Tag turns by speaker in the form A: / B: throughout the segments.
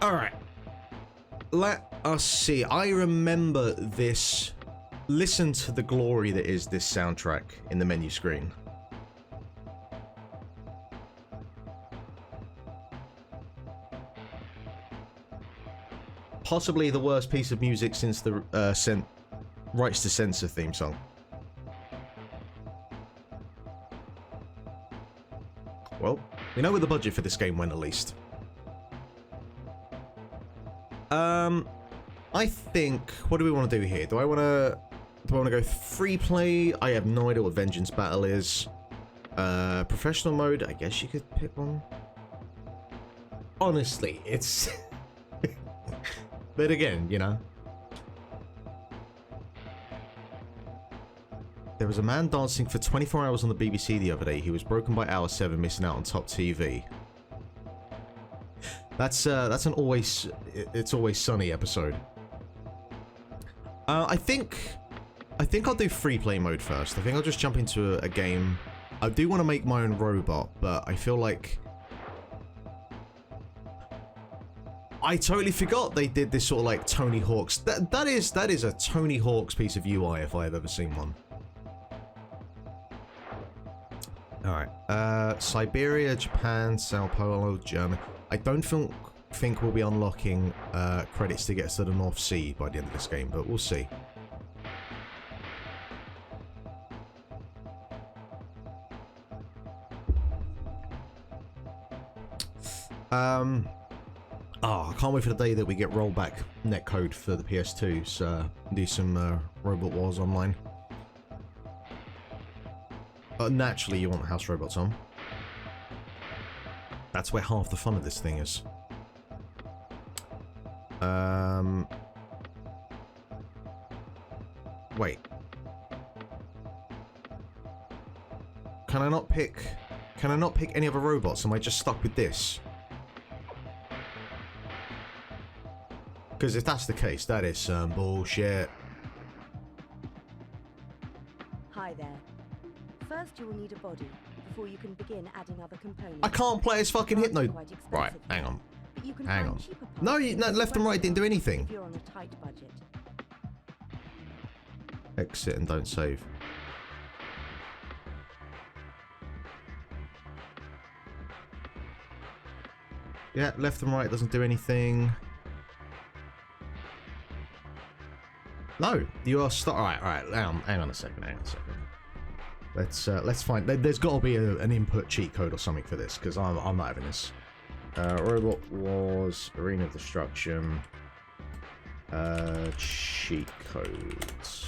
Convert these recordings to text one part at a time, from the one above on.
A: Alright. Let us see. I remember this. Listen to the glory that is this soundtrack in the menu screen. Possibly the worst piece of music since the Rights to Censor theme song. Well, we know where the budget for this game went at least. I think, what do we want to do here? Do I want to go free play? I have no idea what Vengeance Battle is. Professional mode, I guess you could pick one. Honestly, it's... But again, you know. There was a man dancing for 24 hours on the BBC the other day. He was broken by hour 7, missing out on top TV. That's an It's Always Sunny episode. I think I'll do free play mode first. I think I'll just jump into a game. I do want to make my own robot, but I feel like I totally forgot they did this sort of like Tony Hawk's. That is a Tony Hawk's piece of UI if I've ever seen one. Alright. Siberia, Japan, Sao Paulo, Germany. I don't think we'll be unlocking credits to get us to the North Sea by the end of this game, but we'll see. Oh, I can't wait for the day that we get rollback netcode for the PS2, so do some Robot Wars online. Naturally, you want House Robots on. That's where half the fun of this thing is. Wait. Can I not pick any other robots? Am I just stuck with this? Because if that's the case, that is some bullshit.
B: Hi there. First, you will need a body before you can begin adding other components.
A: I can't play as fucking Hypno. Right, hang on. Hang on. No, left and right didn't do anything.
B: If you're on a tight budget.
A: Exit and don't save. Yeah, left and right doesn't do anything. No, you are stuck. Alright, hang on a second. Let's find. There's got to be an input cheat code or something for this, because I'm not having this. Robot Wars, Arena of Destruction, cheat codes.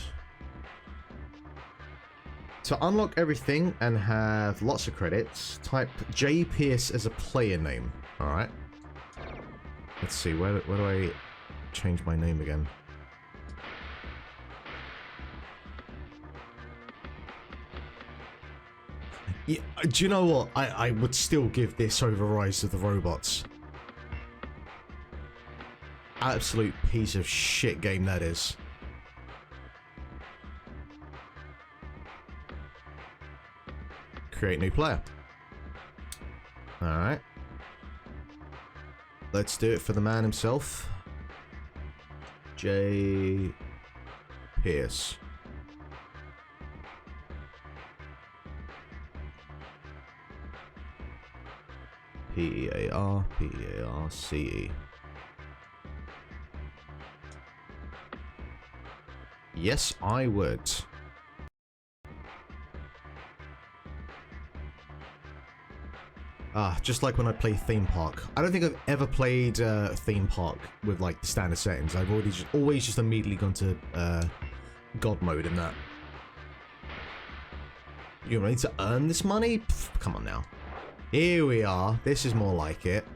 A: To unlock everything and have lots of credits, type J Pierce as a player name. All right. Let's see. Where do I change my name again? Yeah, do you know what? I would still give this over Rise of the Robots. Absolute piece of shit game that is. Create new player. Alright. Let's do it for the man himself. J. Pierce. P-E-A-R-C-E. Yes, I would. Just like when I play Theme Park. I don't think I've ever played Theme Park with like the standard settings. I've always just immediately gone to God mode in that. You ready to earn this money? Pff, come on now. Here we are. This is more like it.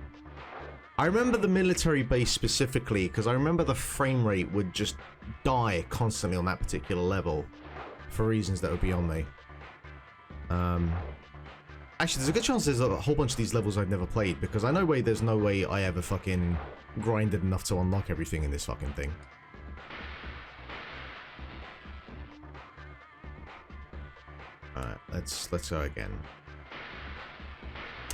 A: I remember the military base specifically because I remember the frame rate would just die constantly on that particular level for reasons that would be on me. Actually, there's a good chance there's a whole bunch of these levels I've never played because I know there's no way I ever fucking grinded enough to unlock everything in this fucking thing. Alright, let's go again.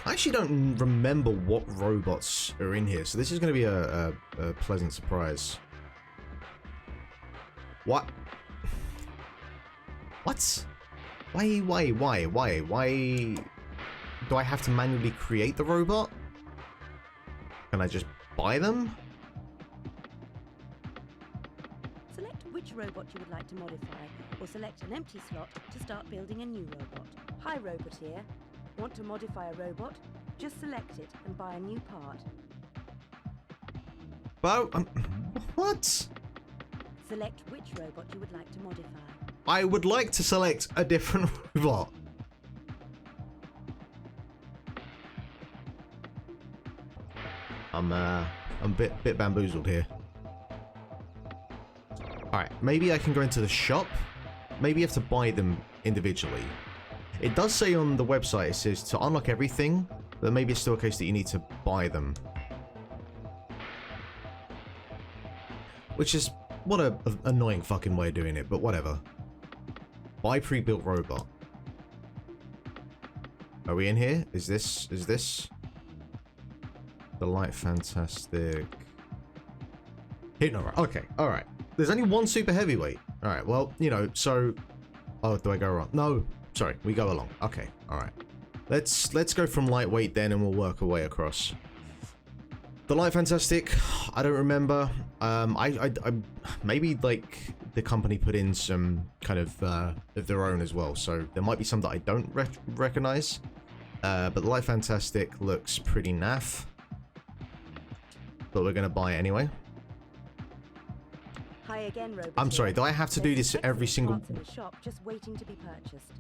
A: I actually don't remember what robots are in here, so this is going to be a pleasant surprise. What? What? Why? Do I have to manually create the robot? Can I just buy them?
B: Select which robot you would like to modify, or select an empty slot to start building a new robot. Hi, Robot here. Want to modify a robot? Just select it and buy a new part.
A: Well, what?
B: Select which robot you would like to modify.
A: I would like to select a different robot. I'm a bit bamboozled here. Alright, maybe I can go into the shop. Maybe you have to buy them individually. It does say on the website, it says to unlock everything, but maybe it's still a case that you need to buy them. Which is, what a annoying fucking way of doing it, but whatever. Buy pre-built robot. Are we in here? Is this? The light fantastic. Hypno, okay, alright. There's only one super heavyweight. Alright, well, you know, so... Oh, do I go wrong? No, sorry, we go along. Okay, alright. Let's go from lightweight then and we'll work our way across. The light fantastic, I don't remember. I maybe like the company put in some kind of their own as well, so there might be some that I don't recognize. But the light fantastic looks pretty naff. But we're gonna buy it anyway.
B: Hi again, Robot.
A: I'm sorry, do I have to do this every single...
B: In the shop just waiting to be purchased.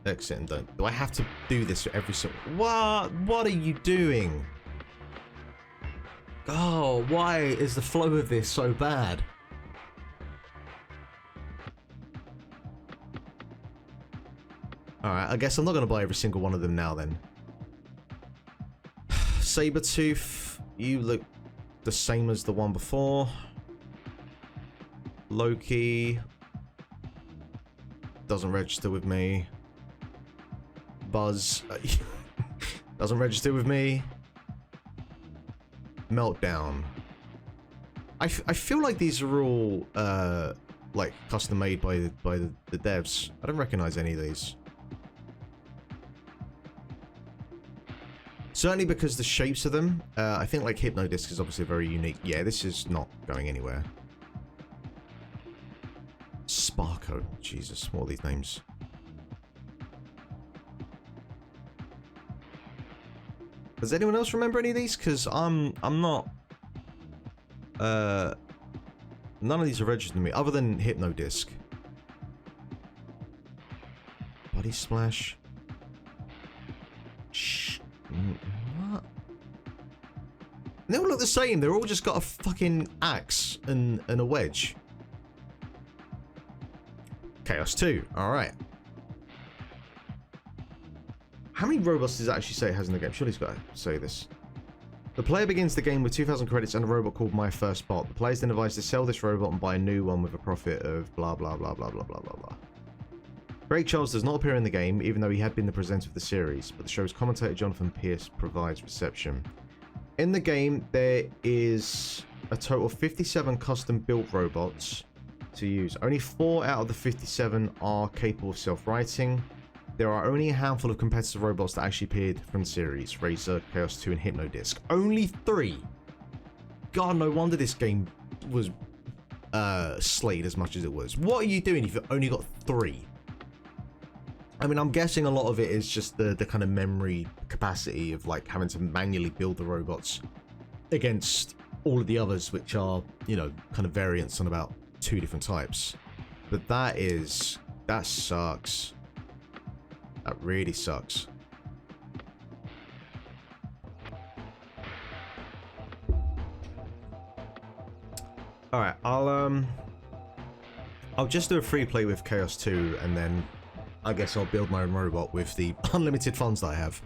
A: Exit and don't. Do I have to do this for every single... What are you doing? Oh, why is the flow of this so bad? Alright, I guess I'm not going to buy every single one of them now then. Sabretooth, you look the same as the one before. Loki doesn't register with me. Buzz doesn't register with me. Meltdown. I feel like these are all like custom made by the devs. I don't recognize any of these. Certainly because the shapes of them, I think like Hypnodisc is obviously very unique. Yeah, this is not going anywhere. Sparko. Jesus, what are these names? Does anyone else remember any of these? Because I'm not... none of these are registered to me, other than Hypnodisc. Body Splash. Shh. What? They all look the same. They're all just got a fucking axe and a wedge. Chaos 2. Alright. How many robots does it actually say it has in the game? Surely it's got to say this. The player begins the game with 2,000 credits and a robot called My First Bot. The player is then advised to sell this robot and buy a new one with a profit of blah blah blah blah blah blah blah blah. Greg Charles does not appear in the game, even though he had been the presenter of the series, but the show's commentator Jonathan Pierce provides reception. In the game, there is a total of 57 custom-built robots to use. Only 4 out of the 57 are capable of self-writing. There are only a handful of competitive robots that actually appeared from the series, Razor, Chaos 2, and Hypnodisc. Only 3! God, no wonder this game was slayed as much as it was. What are you doing if you've only got 3? I mean, I'm guessing a lot of it is just the kind of memory capacity of like having to manually build the robots against all of the others, which are, you know, kind of variants on about 2 different types. But that sucks. That really sucks. Alright, I'll just do a free play with Chaos 2 and then I guess I'll build my own robot with the unlimited funds that I have.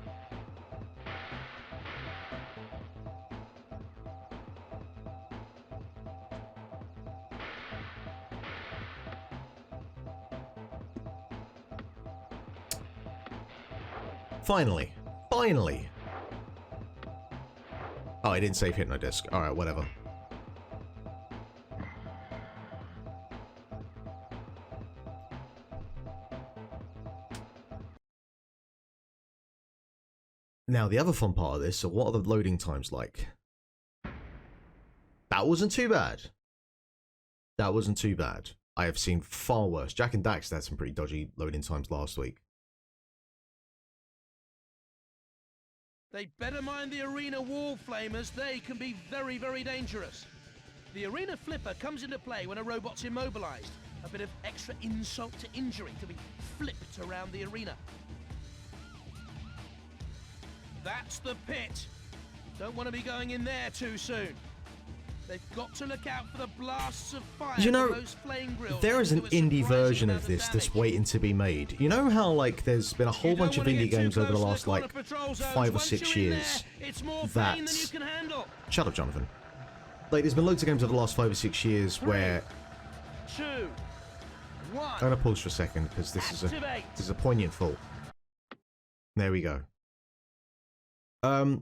A: Finally. Finally. Oh, I didn't save Hypnodisc. Alright, whatever. Now, the other fun part of this, so what are the loading times like? That wasn't too bad. That wasn't too bad. I have seen far worse. Jack and Dax had some pretty dodgy loading times last week.
C: They better mind the arena wall flamers. They can be very, very dangerous. The arena flipper comes into play when a robot's immobilized. A bit of extra insult to injury to be flipped around the arena. That's the pit. Don't want to be going in there too soon. They've got to look out for the blasts of fire.
A: You know,
C: from those flame grills.
A: there is an indie version of this that's waiting to be made. You know how, like, there's been a whole bunch of indie games over the last, like, 5 or 6 years that... Shut up, Jonathan. Like, there's been loads of games over the last 5 or 6 years where...
C: 2, 1.
A: I'm gonna pause for a second, because this is a poignant fall. There we go.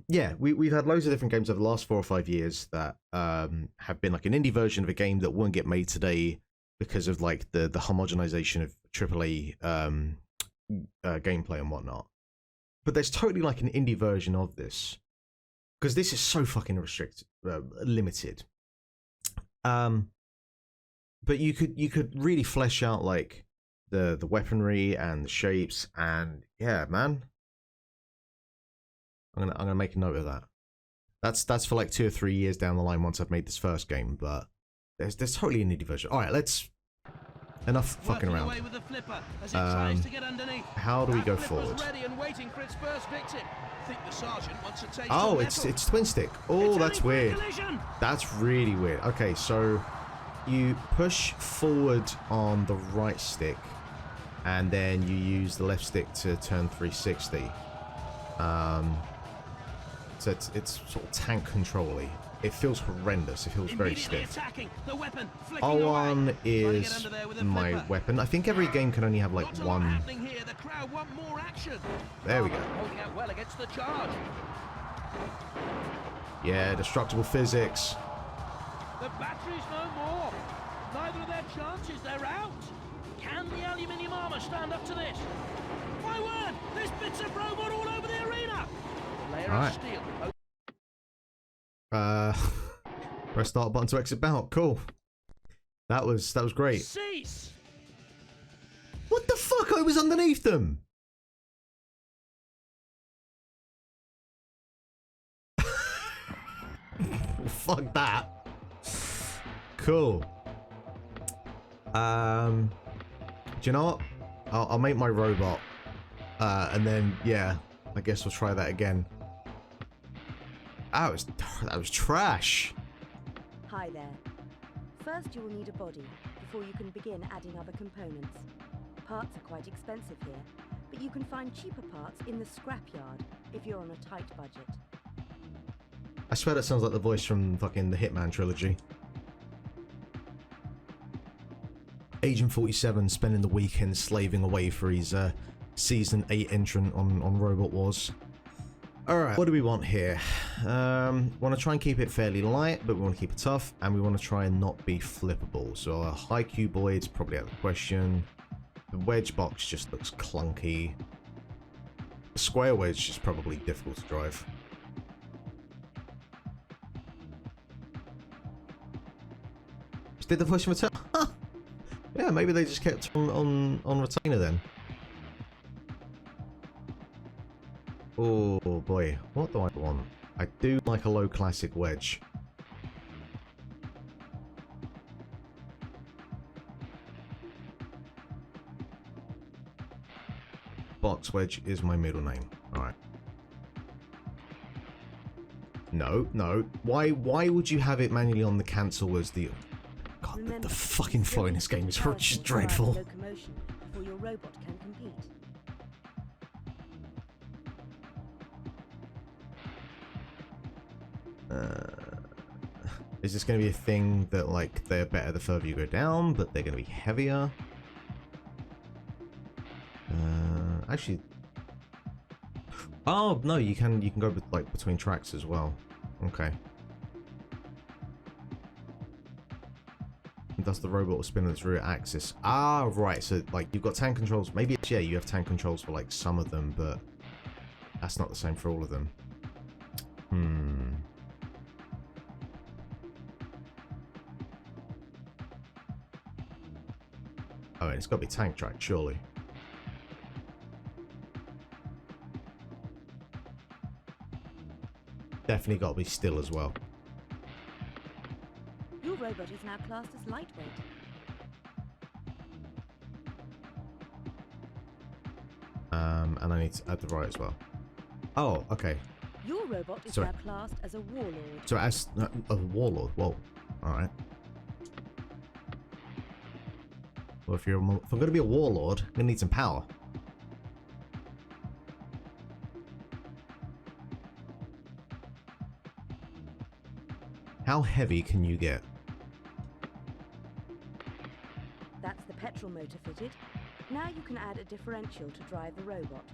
A: Yeah, we've had loads of different games over the last 4 or 5 years that have been like an indie version of a game that wouldn't get made today because of like the homogenization of AAA gameplay and whatnot. But there's totally like an indie version of this because this is so fucking limited. But you could really flesh out like the weaponry and the shapes, and yeah, man. I'm gonna make a note of that. That's for like 2 or 3 years down the line once I've made this first game, but there's totally an indie version. Alright, let's enough fucking around. How do we go forward? Oh, it's twin stick. Oh, that's weird. That's really weird. Okay, so you push forward on the right stick and then you use the left stick to turn 360. So it's sort of tank control-y. It feels horrendous. It feels very stiff. R1 is my weapon. I think every game can only have like one. There we go. Yeah, destructible physics.
C: The battery's no more. Neither of their chances. They're out. Can the aluminium armor stand up to this? My word! There's bits of robot all over the arena. Layer of steel.
A: Press start button to exit out. Cool. That was great.
C: Cease.
A: What the fuck? I was underneath them. Fuck that. Cool. Do you know what? I'll make my robot. And then yeah, I guess we'll try that again. That was trash.
B: Hi there. First you will need a body before you can begin adding other components. Parts are quite expensive here, but you can find cheaper parts in the scrapyard if you're on a tight budget.
A: I swear that sounds like the voice from fucking the Hitman trilogy. Agent 47 spending the weekend slaving away for his Season 8 entrant on Robot Wars. Alright, what do we want here? Want to try and keep it fairly light, but we want to keep it tough, and we want to try and not be flippable. So a high cuboid's probably out of the question. The wedge box just looks clunky. The square wedge is probably difficult to drive. Did the voice from return? Huh. Yeah, maybe they just kept on retainer then. Oh boy, what do I want? I do like a low classic wedge. Box wedge is my middle name. Alright. No. Why would you have it manually on the cancel as the... God, the fucking flow in this game is just dreadful.
B: Before your robot can compete.
A: Is this going to be a thing that, like, they're better the further you go down, but they're going to be heavier? Actually... Oh no, you can go like between tracks as well. Okay. Thus the robot will spin on its rear axis. Ah, right. So like you've got tank controls. Maybe it's, yeah, you have tank controls for like some of them, but that's not the same for all of them. Oh, and it's got to be tank track, surely. Definitely got to be still as well.
B: Your robot is now classed as lightweight.
A: And I need to add the right as well. Oh, okay.
B: Your robot is now classed as a warlord.
A: So as a warlord, whoa. Alright. Well, if I'm going to be a warlord, I'm going to need some power. How heavy can you get?
B: That's the petrol motor fitted. Now you can add a differential to drive the robot.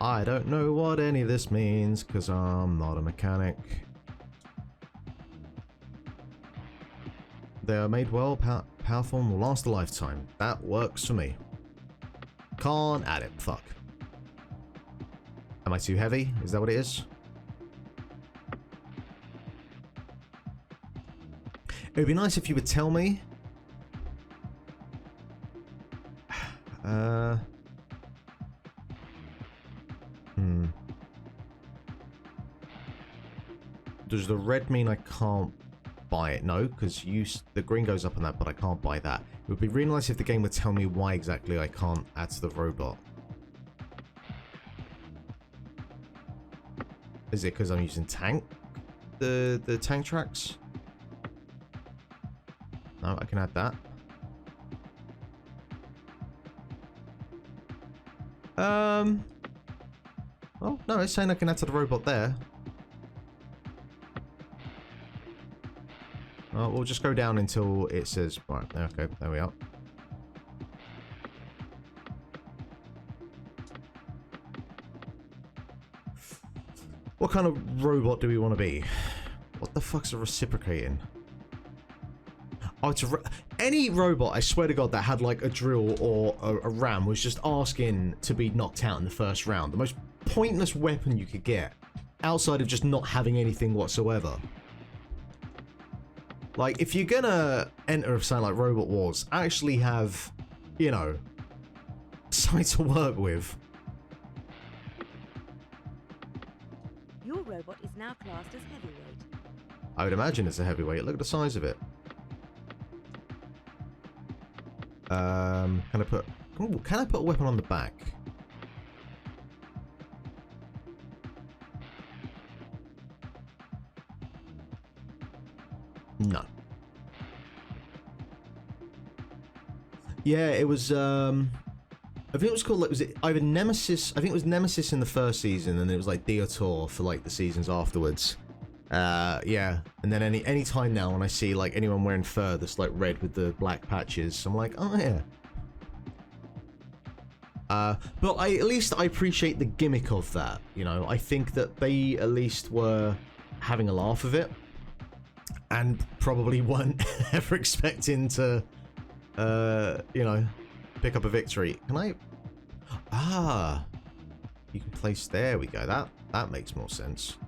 A: I don't know what any of this means, because I'm not a mechanic. They are made well, powerful, and will last a lifetime. That works for me. Can't add it, fuck. Am I too heavy? Is that what it is? It would be nice if you would tell me. Does the red mean I can't buy it? No, because the green goes up on that, but I can't buy that. It would be really nice if the game would tell me why exactly I can't add to the robot. Is it because I'm using tank? The tank tracks? No, I can add that. Oh, no, it's saying I can add to the robot there. Oh, we'll just go down until it says... Right, okay, there we are. What kind of robot do we want to be? What the fuck's a reciprocating? Oh, it's any robot, I swear to God, that had like a drill or a ram was just asking to be knocked out in the first round. The most pointless weapon you could get, outside of just not having anything whatsoever. Like, if you're gonna enter something like Robot Wars, actually have, you know, something to work with.
B: Your robot is now classed as heavyweight.
A: I would imagine it's a heavyweight. Look at the size of it. Can I put... Ooh, can I put a weapon on the back? No. Yeah, it was, I think it was called, like, was it either Nemesis? I think it was Nemesis in the first season, and it was, like, Deotor for, like, the seasons afterwards. Yeah. And then any time now when I see, like, anyone wearing fur that's, like, red with the black patches, I'm like, oh, yeah. But at least I appreciate the gimmick of that, you know? I think that they at least were having a laugh of it. And probably weren't ever expecting to, you know, pick up a victory. Can I... Ah! You can place... There we go. That makes more sense.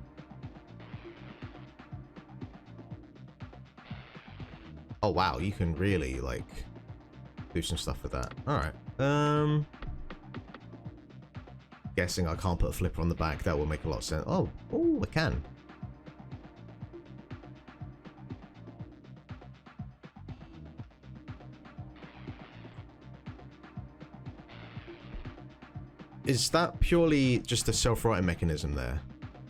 A: Oh, wow. You can really, like, do some stuff with that. Alright. Guessing I can't put a flipper on the back. That will make a lot of sense. Oh, I can. Is that purely just a self-righting mechanism there?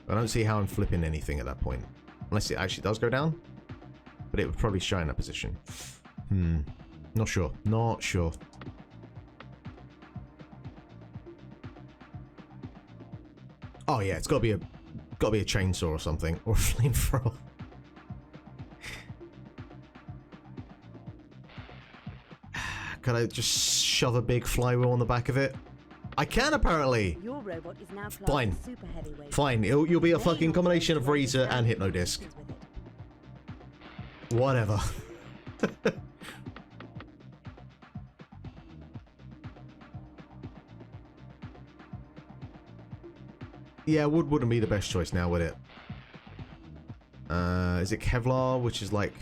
A: I don't see how I'm flipping anything at that point. Unless it actually does go down. But it would probably show in that position. Not sure. Not sure. Oh yeah, it's gotta be a chainsaw or something. Or a flamethrower. Can I just shove a big flywheel on the back of it? I can, apparently.
B: Your robot is now
A: Fine.
B: super heavyweight.
A: Fine. You'll be a fucking combination of Razor and Hypnodisc. Whatever. Yeah, wood wouldn't be the best choice now, would it? Is it Kevlar, which is like...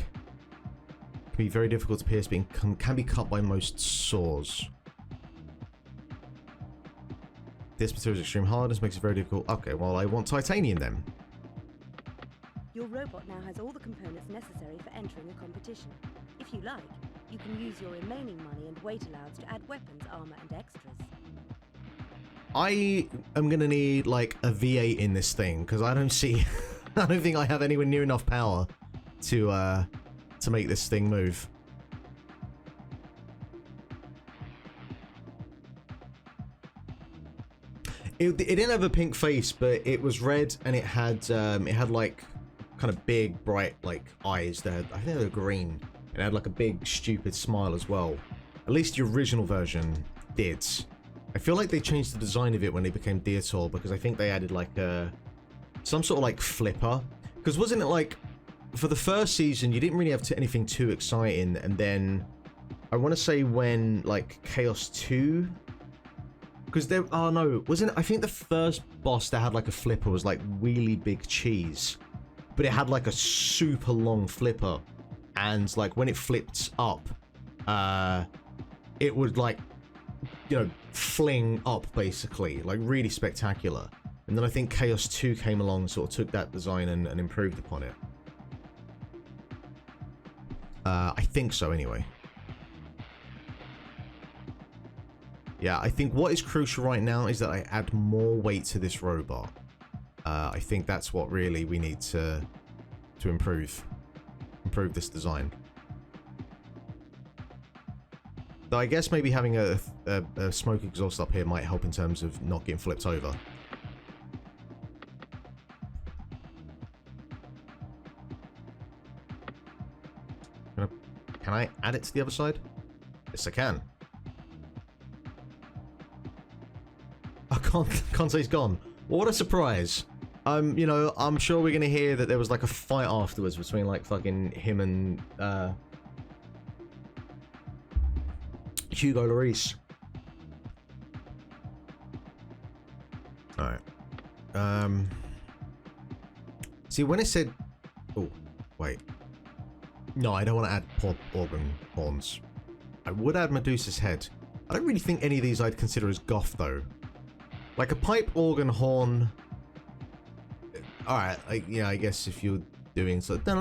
A: can be very difficult to pierce, but can be cut by most saws. This material's extreme hardness makes it very difficult. Okay, well, I want titanium then.
B: Your robot now has all the components necessary for entering a competition. If you like, you can use your remaining money and weight allowance to add weapons, armor, and extras.
A: I am gonna need like a V8 in this thing because I don't see, I don't think I have anywhere near enough power to make this thing move. It didn't have a pink face, but it was red and it had like kind of big, bright like eyes. I think they were green. And it had like a big, stupid smile as well. At least the original version did. I feel like they changed the design of it when they became Deator because I think they added like some sort of like flipper. Because wasn't it like for the first season you didn't really have anything too exciting, and then I want to say when like Chaos 2, because there, oh no, wasn't it? I think the first boss that had like a flipper was like really big cheese, but it had like a super long flipper, and like when it flipped up, it would like, you know, fling up basically, like really spectacular. And then I think Chaos 2 came along and sort of took that design and improved upon it. I think so anyway. Yeah, I think what is crucial right now is that I add more weight to this robot. I think that's what really we need to improve this design. Though I guess maybe having a smoke exhaust up here might help in terms of not getting flipped over. Can I add it to the other side? Yes, I can. I can't say he's gone. What a surprise. You know, I'm sure we're gonna hear that there was like a fight afterwards between like fucking him and Hugo Lloris. Alright. See, when it said... oh, wait. No, I don't want to add organ horns. I would add Medusa's head. I don't really think any of these I'd consider as goth, though. Like a pipe organ horn... alright, yeah, I guess if you're doing so... but...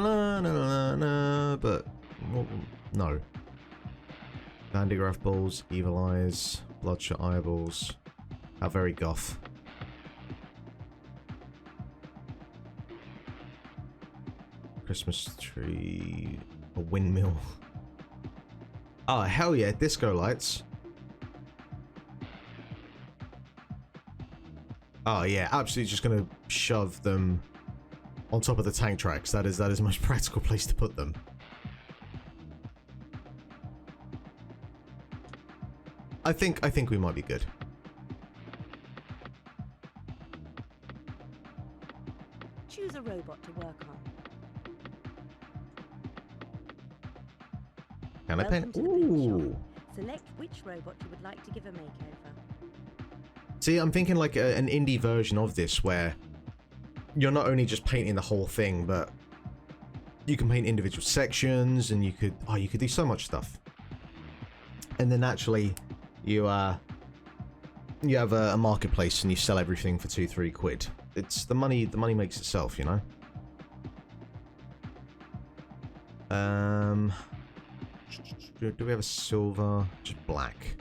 A: well, no. Vandegraaff balls, evil eyes, bloodshot eyeballs. How very goth. Christmas tree, a windmill. Oh, hell yeah, disco lights. Oh yeah, absolutely just gonna shove them on top of the tank tracks. That is the most practical place to put them. I think we might be good.
B: Choose a robot to work on.
A: Can I paint?
B: Welcome to the paint
A: Ooh.
B: shop. Select which robot you would like to give a makeover.
A: See, I'm thinking like an indie version of this where you're not only just painting the whole thing, but you can paint individual sections, and you could do so much stuff. And then actually, you have a marketplace and you sell everything for 2-3 quid. It's the money makes itself, you know. Do we have a silver? Just black.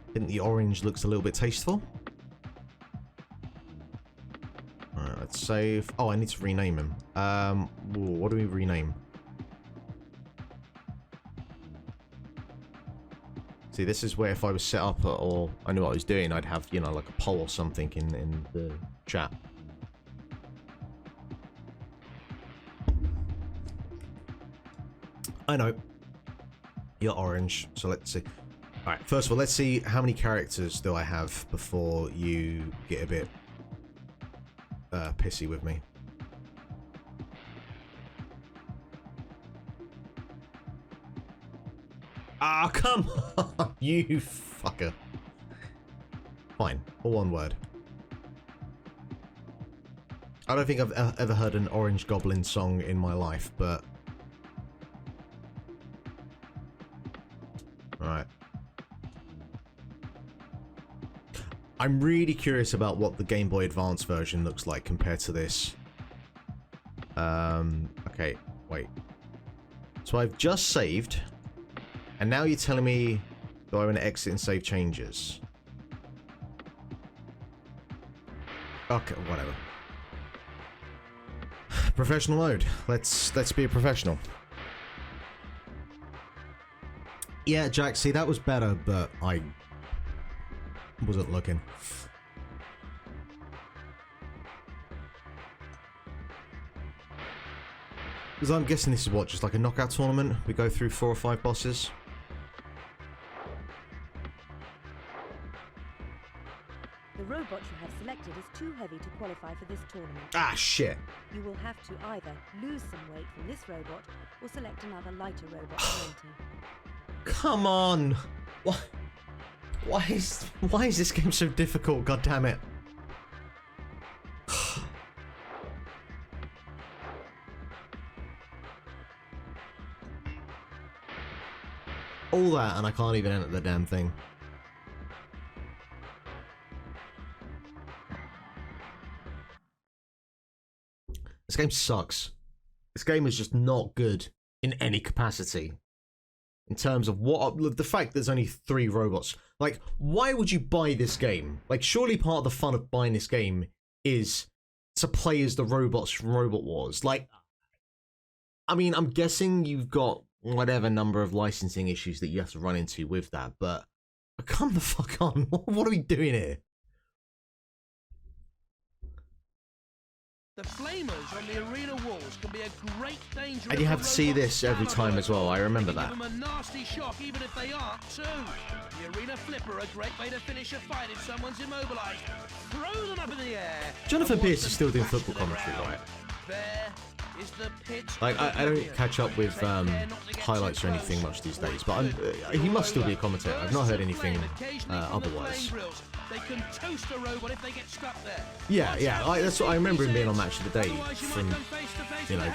A: I think the orange looks a little bit tasteful. Alright, let's save. Oh, I need to rename him. What do we rename? See, this is where if I was set up or I knew what I was doing, I'd have, you know, like a poll or something in the chat. I know. You're orange, so let's see. Alright, first of all, let's see how many characters do I have before you get a bit pissy with me. Ah, come on, you fucker. Fine, all one word. I don't think I've ever heard an Orange Goblin song in my life, but... Alright. I'm really curious about what the Game Boy Advance version looks like compared to this. Okay, wait. So I've just saved, and now you're telling me that I want to exit and save changes. Okay, whatever. Professional mode. Let's be a professional. Yeah, Jack, see, that was better, but I wasn't looking. Because I'm guessing this is what, just like a knockout tournament? We go through 4 or 5 bosses?
B: The robot you have selected is too heavy to qualify for this tournament.
A: Ah, shit.
B: You will have to either lose some weight from this robot or select another lighter robot to enter.
A: Come on! Why is this game so difficult? God damn it! All that, and I can't even enter the damn thing. This game sucks. This game is just not good in any capacity. In terms of what, the fact there's only 3 robots. Like, why would you buy this game? Like, surely part of the fun of buying this game is to play as the robots from Robot Wars. Like, I mean, I'm guessing you've got whatever number of licensing issues that you have to run into with that, but come the fuck on. What are we doing here?
C: The flamers on the arena walls can be a great danger.
A: And you have to see this every time as well. I remember that.
C: Give them a nasty shock, even if they aren't too. The arena flipper, a great way to finish a fight if someone's immobilized. Throw them up in the air.
A: Jonathan Pierce is still doing football commentary, right?
C: There is the pit.
A: Like, I don't catch up with highlights or anything much these days, but he must still be a commentator. I've not heard anything otherwise.
C: They can toast a robot if they get stuck there.
A: Yeah, that's what I remember him being on Match of the Day from, you know,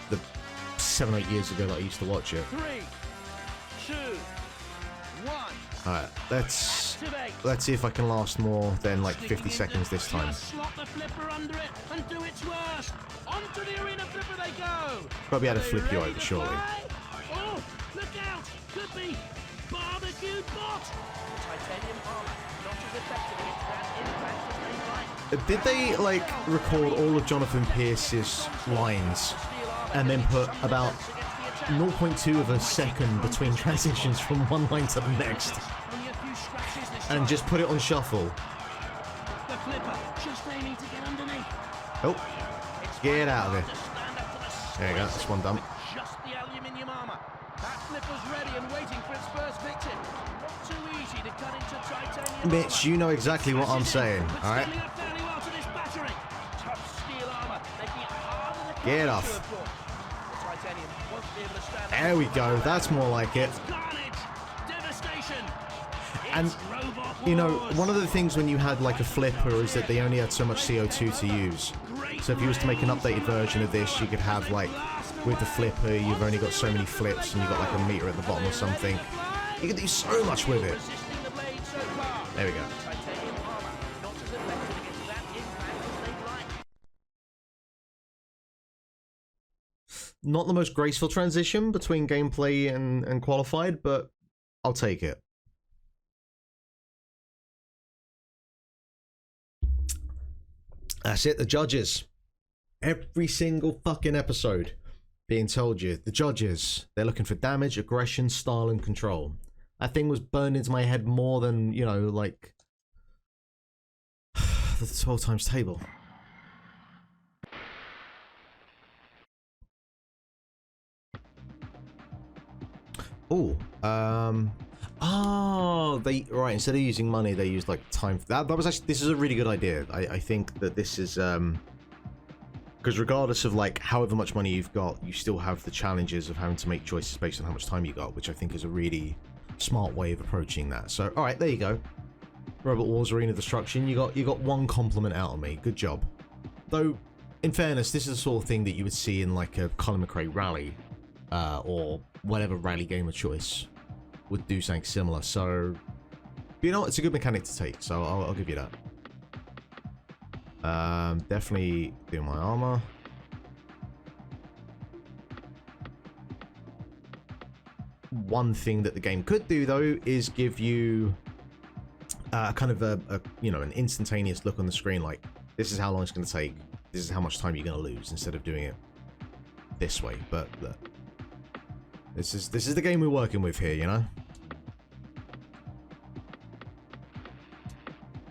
A: the 7 or 8 years ago that I used to watch it.
C: 3, 2, 1.
A: Alright, let's see if I can last more than like 50 seconds this time.
C: Just slot the flipper under it and do its worst. Onto the arena flipper they go.
A: Probably had to flip you over, surely.
C: Oh, look out! Could be barbecued bot. Titanium armor, not as effective against that impact as they might.
A: Did they like record all of Jonathan Pierce's lines and then put about 0.2 of a second between transitions from one line to the next and just put it on shuffle?
C: The flipper just aiming to get underneath.
A: Oh, get out of there. There you go, that's one done.
C: Just the aluminium armor. That flipper's ready and waiting for its first victim. Not too easy to cut into titanium.
A: Mitch, you know exactly what I'm saying, alright? Get off. There we go, that's more like it. And, you know, one of the things when you had like a flipper is that they only had so much CO2 to use. So if you was to make an updated version of this, you could have like, with the flipper, you've only got so many flips and you've got like a meter at the bottom or something. You can do so much with it. There we go. Not the most graceful transition between gameplay and qualified, but I'll take it. That's it, the judges. Every single fucking episode being told you, the judges, they're looking for damage, aggression, style, and control. That thing was burned into my head more than, you know, like the 12 times table. Oh, oh, they right. Instead of using money, they used like time. That was actually, this is a really good idea. I think that this is because regardless of like however much money you've got, you still have the challenges of having to make choices based on how much time you got, which I think is a really smart way of approaching that. So, all right, there you go. Robot Wars Arena Destruction. You got one compliment out of me. Good job. Though, in fairness, this is the sort of thing that you would see in like a Colin McRae rally, or whatever rally game of choice would do something similar. So, you know, it's a good mechanic to take. So I'll give you that. Definitely do my armor. One thing that the game could do though is give you kind of a you know, an instantaneous look on the screen, like this is how long it's going to take, this is how much time you're going to lose, instead of doing it this way. But look, this is the game we're working with here, you know.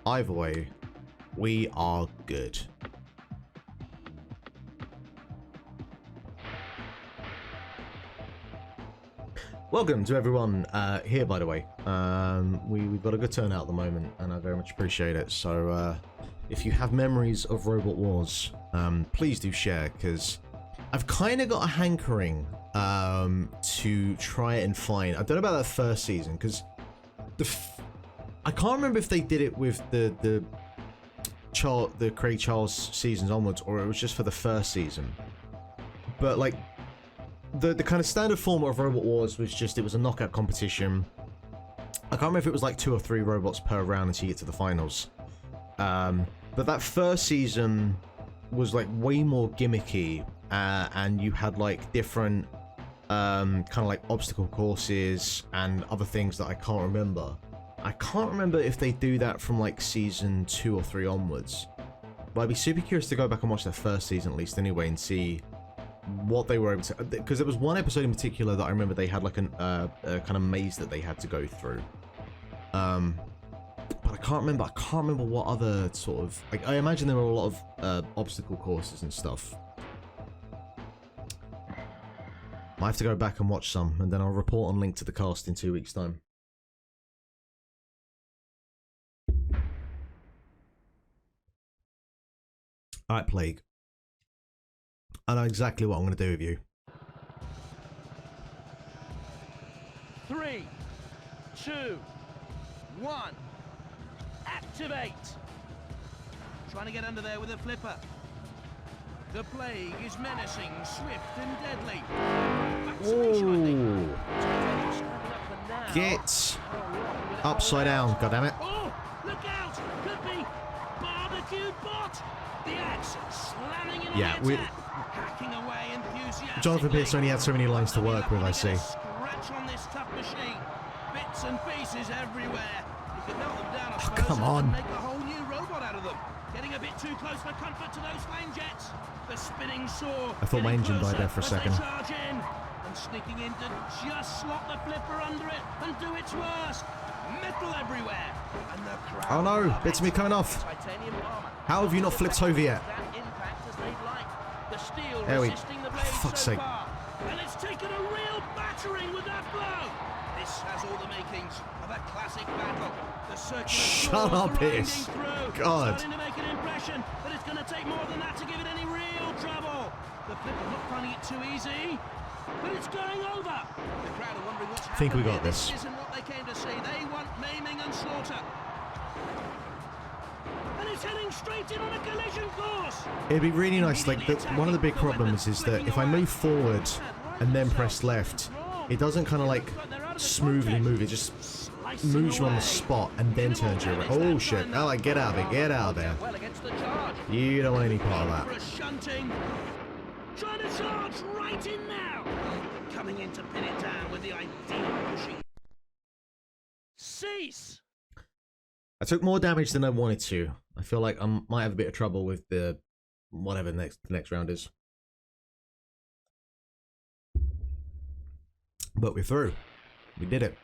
A: Either way, we are good. Welcome to everyone here, by the way. We've got a good turnout at the moment, and I very much appreciate it. So if you have memories of Robot Wars, please do share, because I've kind of got a hankering to try and find... I don't know about that first season, because I can't remember if they did it with the Craig Charles seasons onwards, or it was just for the first season. But like, the kind of standard format of Robot Wars was just, it was a knockout competition. I can't remember if it was like 2 or 3 robots per round until you get to the finals. But that first season was like way more gimmicky, and you had like different kind of like obstacle courses and other things that I can't remember. I can't remember if they do that from like season 2 or 3 onwards. But I'd be super curious to go back and watch that first season at least anyway, and see what they were able to, because there was one episode in particular that I remember they had like a kind of maze that they had to go through. But I can't remember what other sort of, like, I imagine there were a lot of obstacle courses and stuff. I have to go back and watch some, and then I'll report on Link to the Cast in 2 weeks' time. Alright, Plague. I know exactly what I'm going to do with you.
C: 3, 2, 1. Activate! Trying to get under there with a flipper. The Plague is menacing, swift and deadly.
A: Ooh. Get upside down, goddammit.
C: Oh, look out! Could be barbecued bot! The axe slamming in
A: Yeah,
C: the attack. Hacking away enthusiastically.
A: Jonathan Pierce only had so many lines to work with, I see.
C: Scratch on this tough machine. Bits and pieces everywhere. You could melt them down, I
A: Oh,
C: suppose,
A: come on.
C: and make a whole new robot out of them. Getting a bit too close for comfort to those flame jets. The spinning saw.
A: I thought my engine died there for a second.
C: Charge in, and sneaking in to just slot the flipper under it and do its worst. Metal everywhere. And the crowd.
A: Oh no, bits of me coming off.
C: Titanium armor.
A: How have you not flipped over yet?
C: That impact as they'd like. The steel
A: There we...
C: resisting the
A: Oh,
C: blade
A: fuck's
C: so
A: sake.
C: far. And it's taken a real battering with that blow. This has all the makings of a classic battle. The circular
A: Shut
C: claw
A: up,
C: grinding
A: Pierce.
C: through,
A: God.
C: starting to make an impression, but it's going to take more than that to give it any real trouble. The flipper not finding it too easy, but it's going over. The crowd are wondering what's
A: Think we
C: happened
A: got
C: here.
A: this.
C: This isn't what they came to see. They want maiming and slaughter. And it's heading straight in on a collision course.
A: It'd be really nice, like, one of the big problems is that if I move forward and then press left, it doesn't kind of like smoothly move, it just moves you on the spot and then turns you around. Oh shit, oh, like, get out of it, get out of there.
C: Well against the charge.
A: You don't want any part of
C: For
A: that.
C: a shunting. Trying to charge right in now. Coming in to pin it down with the ideal pushing. Cease.
A: I took more damage than I wanted to. I feel like I might have a bit of trouble with the whatever the next round is. But we're through. We did it.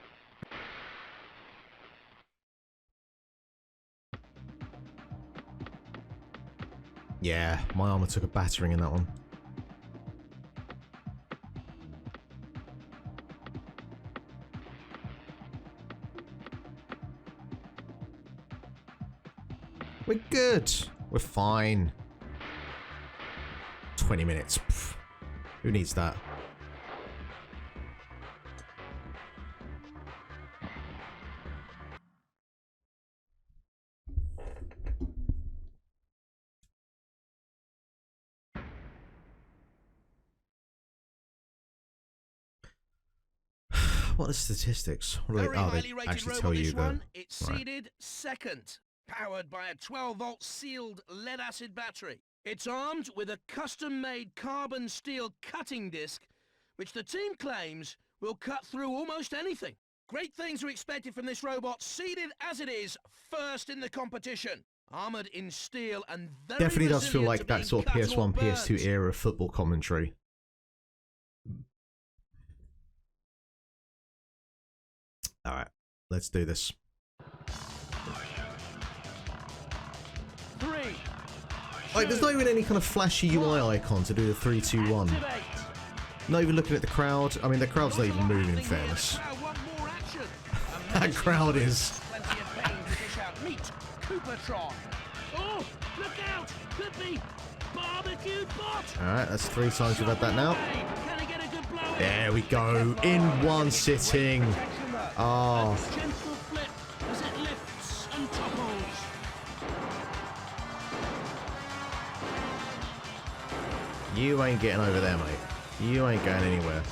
A: Yeah, my armor took a battering in that one. We're good. We're fine. 20 minutes. Pff. Who needs that? What are the statistics? What
C: Very
A: are
C: highly
A: they
C: rated
A: actually
C: robot,
A: tell you
C: this
A: that?
C: one. It's
A: Right.
C: seeded second, powered by a 12-volt sealed lead-acid battery. It's armed with a custom-made carbon steel cutting disc, which the team claims will cut through almost anything. Great things are expected from this robot, seeded as it is, first in the competition. Armoured in steel and very
A: Definitely does feel
C: resilient
A: like
C: to
A: that
C: being
A: sort of
C: cut or
A: PS1, PS2
C: burnt.
A: era football commentary. Alright, let's do this.
C: 3,
A: Like, there's not even any kind of flashy UI icon to do the 3, 2, 1.
C: activate.
A: Not even looking at the crowd. I mean, the crowd's not even moving, in fairness. That crowd is...
C: Plenty of pain to dish out. Meet Coopertron. Oh, look out! Could be barbecued bot.
A: Alright, that's 3 times we've had that now.
C: Can he get a good blow in?
A: There we go. In one sitting. Oh.
C: Gentle flip as it lifts and topples.
A: You ain't getting over there, mate. You ain't going anywhere.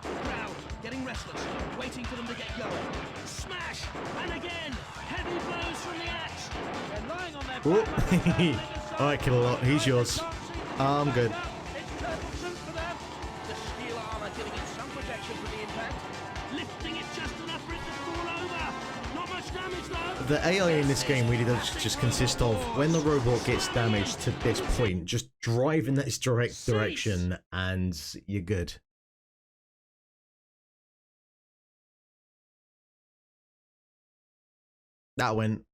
C: Crowd getting restless, waiting for them to get going. Smash! And again! Heavy blows from the axe. They're lying on their back.
A: Alright, Killalot, he's yours. I'm good.
C: It's turtle soup for them. The steel armor giving it some protection from the impact. Lifting it just enough for it to fall over. Not much damage though.
A: The AI in this game really does just consist of, when the robot gets damaged to this point, just drive in this direct direction and you're good. That went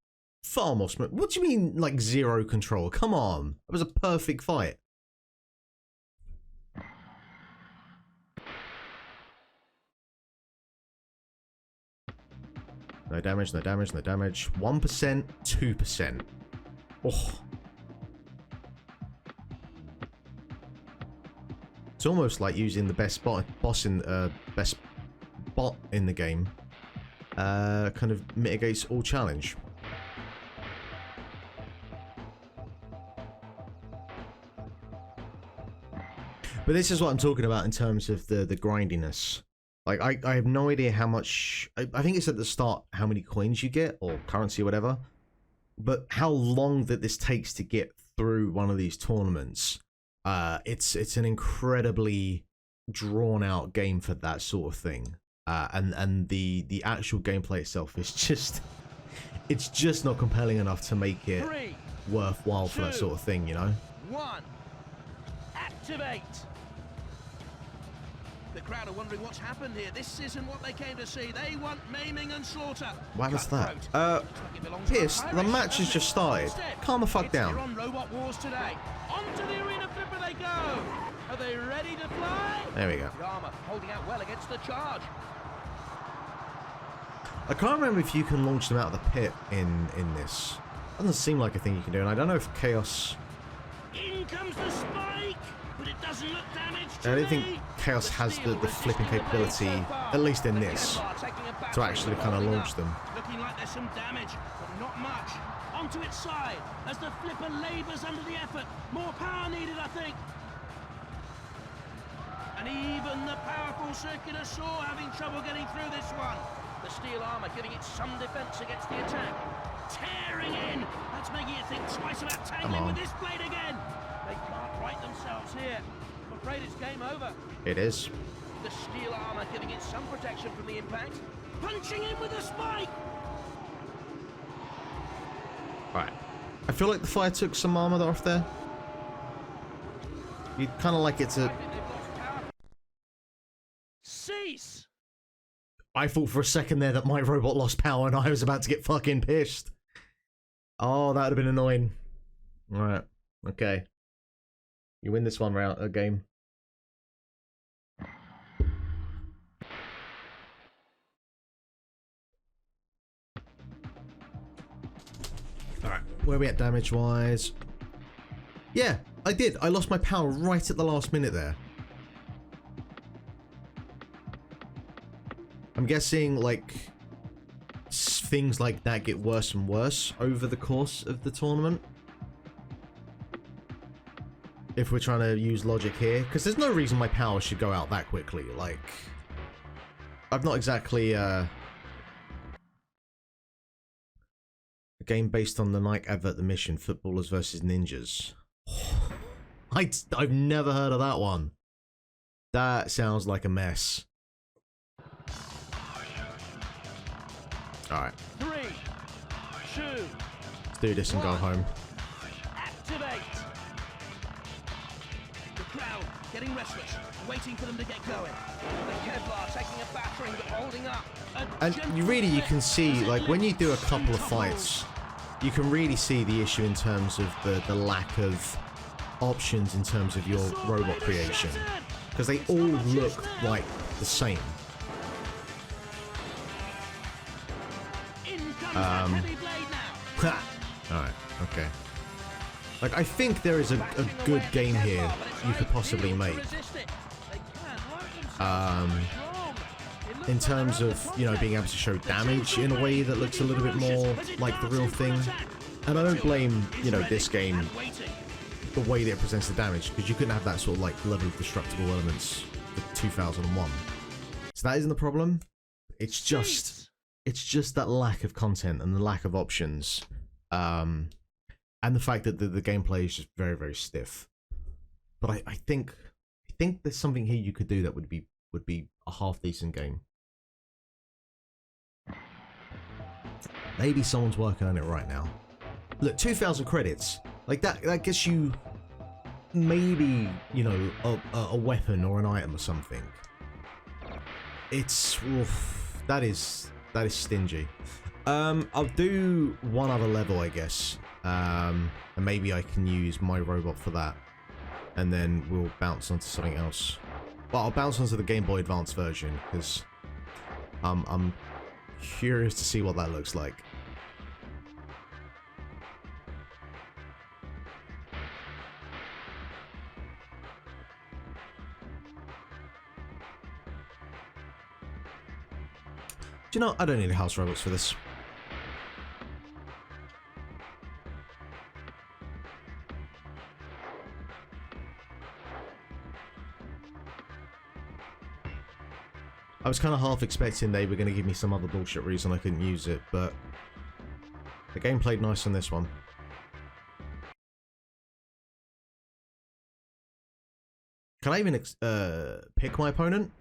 A: far more smooth. What do you mean, like, zero control? Come on. It was a perfect fight. No damage, no damage, no damage. 1%, 2%. Oh. It's almost like using the best bot in the game. Kind of mitigates all challenge. But this is what I'm talking about in terms of the grindiness. Like, I have no idea how much... I think it's at the start how many coins you get, or currency or whatever. But how long that this takes to get through one of these tournaments. It's an incredibly drawn-out game for that sort of thing. And the actual gameplay itself is just... It's just not compelling enough to make it worthwhile for that sort of thing, you know?
C: 1. Activate. The crowd are wondering what's happened here. This isn't what they came to see. They want maiming and slaughter.
A: Why was that? Pierce, the match has just started. Calm the fuck down.
C: On Robot Wars today. Onto the arena flipper they go. Are they ready to fly?
A: There we go.
C: The armor holding out well against the charge.
A: I can't remember if you can launch them out of the pit in this. Doesn't seem like a thing you can do, and I don't know if Chaos...
C: In comes the spike, but it doesn't look damaged to
A: I don't think
C: me.
A: Chaos has the flipping capability, at least in this, to actually kind of launch them.
C: Looking like there's some damage, but not much. Onto its side as the flipper labours under the effort. More power needed, I think. And even the powerful circular saw having trouble getting through this one. The steel armour giving it some defence against the attack. Tearing in! That's making it think twice about tangling with this blade again. They can't right themselves here. I'm afraid it's game over.
A: It is.
C: The steel armour giving it some protection from the impact. Punching in with a spike!
A: Right. I feel like the fire took some armor off there. You'd kind of like it to...
C: Cease!
A: I thought for a second there that my robot lost power and I was about to get fucking pissed. Oh, that would have been annoying. Alright. Okay. You win this one round, game. Where are we at damage-wise? Yeah, I did. I lost my power right at the last minute there. I'm guessing, like, things like that get worse and worse over the course of the tournament. If we're trying to use logic here. Because there's no reason my power should go out that quickly. Like, I've not exactly, a game based on the Nike advert, The Mission, Footballers versus Ninjas. I've never heard of that one. That sounds like a mess. Alright.
C: 3, 2,
A: Let's do this and go home.
C: activate. The crowd getting restless, waiting for them to get going. The Kevlar taking a battering but holding up.
A: And you can see, like, when you do a couple of fights, you can really see the issue in terms of the lack of options in terms of your robot creation. Because they all look like the same. Alright, okay. Like, I think there is a good game here you could possibly make. In terms of, you know, being able to show damage in a way that looks a little bit more like the real thing. And I don't blame, you know, this game, the way that it presents the damage, because you couldn't have that sort of, like, level of destructible elements for 2001. So that isn't the problem. It's just that lack of content and the lack of options. And the fact that the gameplay is just very, very stiff. But I think there's something here you could do that would be a half decent game. Maybe someone's working on it right now. Look, 2,000 credits. Like that gets you maybe, you know, a weapon or an item or something. It's that is stingy. I'll do one other level, I guess. And maybe I can use my robot for that. And then we'll bounce onto something else. Well, I'll bounce onto the Game Boy Advance version, because I'm curious to see what that looks like. Do you know, I don't need house robots for this. I was kind of half expecting they were going to give me some other bullshit reason I couldn't use it, but the game played nice on this one. Can I even pick my opponent?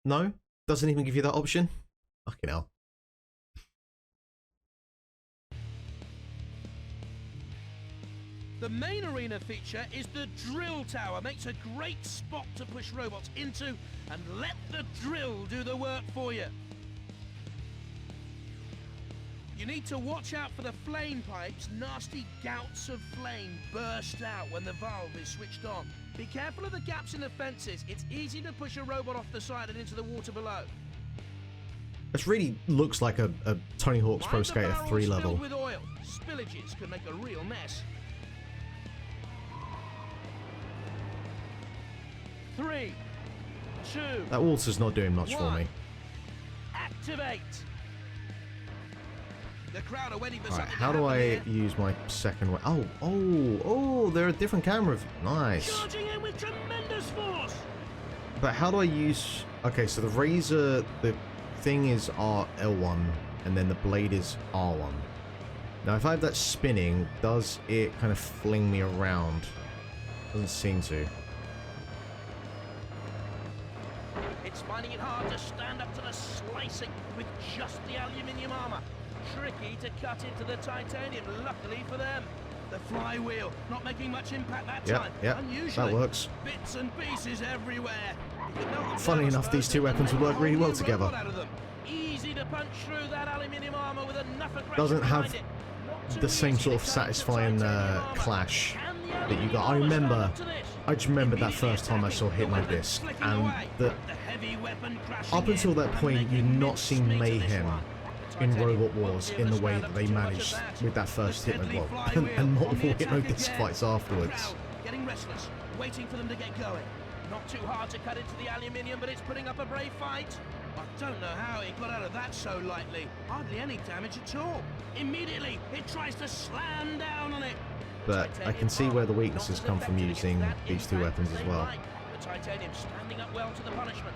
A: No? Doesn't even give you that option? Fucking hell.
C: The main arena feature is the drill tower. Makes a great spot to push robots into and let the drill do the work for you. You need to watch out for the flame pipes. Nasty gouts of flame burst out when the valve is switched on. Be careful of the gaps in the fences. It's easy to push a robot off the side and into the water below.
A: This really looks like a Tony Hawk's Pro Skater 3 level.
C: With oil. Spillages could make a real mess. 3, 2.
A: That water's not doing much for me.
C: Activate. The crowd are waiting for
A: Alright,
C: something
A: how
C: to
A: do I
C: happen here.
A: use my second way? Oh, there are different cameras. Nice.
C: Charging in with tremendous force.
A: But how do I use... Okay, so the razor, the thing is L1, and then the blade is R1. Now, if I have that spinning, does it kind of fling me around? Doesn't seem to.
C: It's finding it hard to stand up to the slicing with just the aluminium armor. Tricky to cut into the titanium, luckily for them. The flywheel not making much impact that time.
A: Yep,
C: unusually,
A: that works.
C: Bits and pieces everywhere.
A: Funny enough, these two weapons would work really well together.
C: Easy to punch through that aluminium armor with enough aggression.
A: Doesn't have
C: behind it.
A: the same sort of satisfying clash that you got. I just remember that first time I saw Hit My Disc, and up until that point, you'd not seen mayhem in Robot Wars in the way that they managed with that first Hitman, well, and multiple Hypno-Disc fights afterwards.
C: Getting restless, waiting for them to get going. Not too hard to cut into the aluminium, but it's putting up a brave fight. I don't know how it got out of that so lightly. Hardly any damage at all. Immediately, it tries to slam down on it.
A: But I can see where the weaknesses come from using these two weapons as well.
C: The titanium standing up well to the punishment.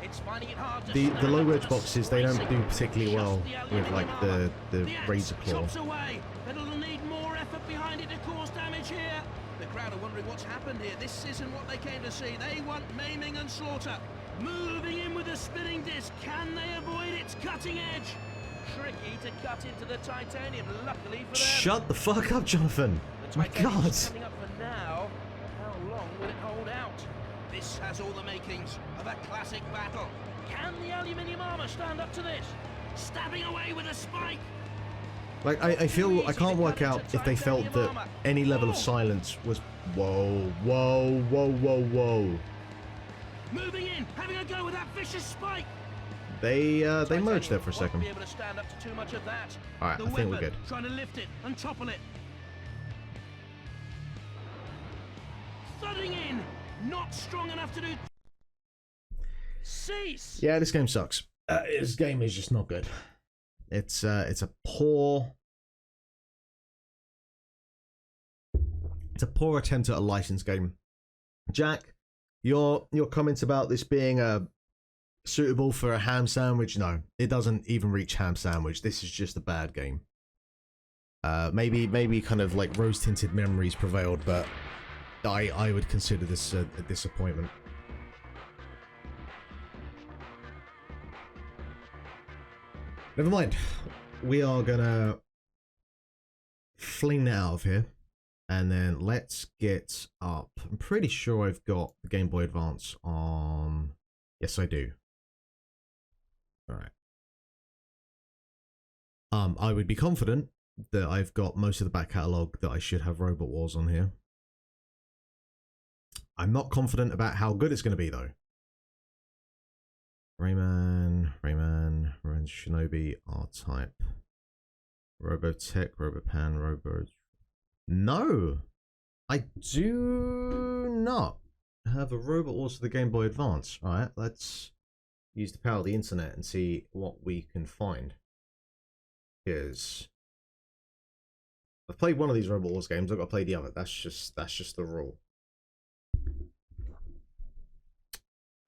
C: It's finding it hard to
A: The low wedge boxes, they don't do particularly well with like the razor claw.
C: chops away. It'll need more effort behind it to cause damage here. The crowd are wondering what's happened here. This isn't what they came to see. They want maiming and slaughter. Moving in with a spinning disc. Can they avoid its cutting edge? Tricky to cut into the titanium, luckily for them.
A: Shut the fuck up, Jonathan. My God.
C: Standing up for now. How long will it hold out? This has all the makings of a classic battle. Can the aluminium armor stand up to this? Stabbing away with a spike.
A: Like, I feel, I can't work out if they felt that any level of silence was... Whoa, whoa, whoa, whoa, whoa.
C: Moving in, having a go with that vicious spike.
A: They merged there for a second.
C: Be able to stand up to too much of that.
A: Alright, I think we're good.
C: Trying to lift it and topple it. Thudding in, not strong enough to do. Cease.
A: Yeah, this game sucks. This game is just not good. It's a poor attempt at a licensed game. Jack, your comments about this being suitable for a ham sandwich, no, it doesn't even reach ham sandwich. This is just a bad game. Maybe kind of like rose tinted memories prevailed, but I would consider this a disappointment. Never mind. We are gonna fling that out of here, and then let's get up. I'm pretty sure I've got the Game Boy Advance on. Yes, I do. All right. I would be confident that I've got most of the back catalogue, that I should have Robot Wars on here. I'm not confident about how good it's going to be though. Rayman, Shinobi, R-Type, Robotech, Robopan, Robo... No! I do not have a Robot Wars for the Game Boy Advance. Alright, let's use the power of the internet and see what we can find. Because I've played one of these Robot Wars games, I've got to play the other. That's just the rule.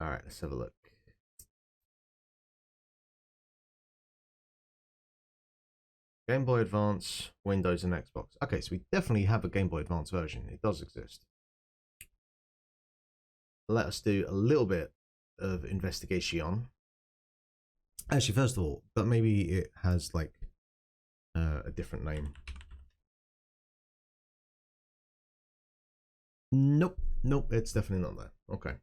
A: Alright, let's have a look. Game Boy Advance, Windows and Xbox. Okay, so we definitely have a Game Boy Advance version. It does exist. Let us do a little bit of investigation. Actually, first of all, but maybe it has like a different name. Nope, it's definitely not there. Okay.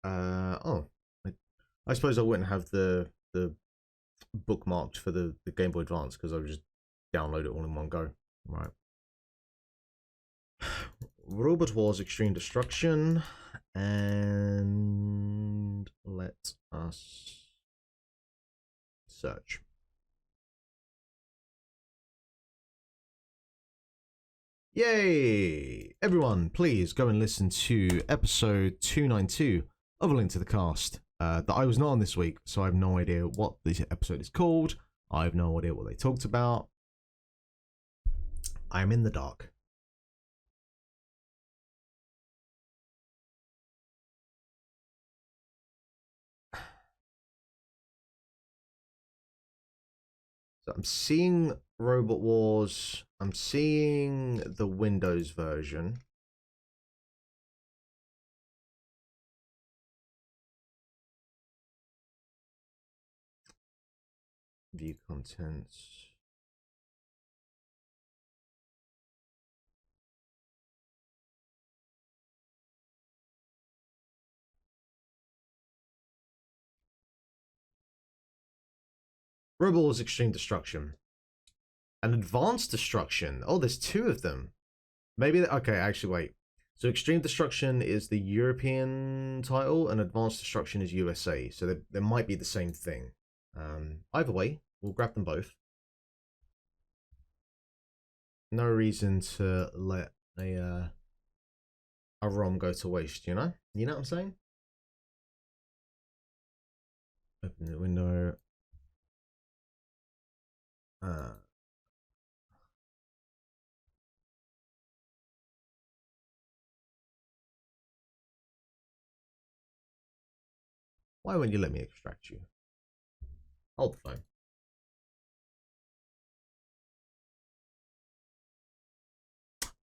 A: Oh. I suppose I wouldn't have the bookmarked for the Game Boy Advance because I would just download it all in one go. Right. Robot Wars Extreme Destruction, and let us search. Yay! Everyone, please go and listen to episode 292 of A Link to the Cast. That I was not on this week, so I have no idea what this episode is called. I have no idea what they talked about. I am in the dark. So I'm seeing Robot Wars. I'm seeing the Windows version. View contents. Robot Wars Extreme Destruction. An Advanced Destruction. Oh, there's two of them. Maybe, okay, actually, wait. So Extreme Destruction is the European title, and Advanced Destruction is USA. So they might be the same thing. Either way, we'll grab them both. No reason to let a ROM go to waste, you know? You know what I'm saying? Open the window. Why won't you let me extract you? Hold the phone.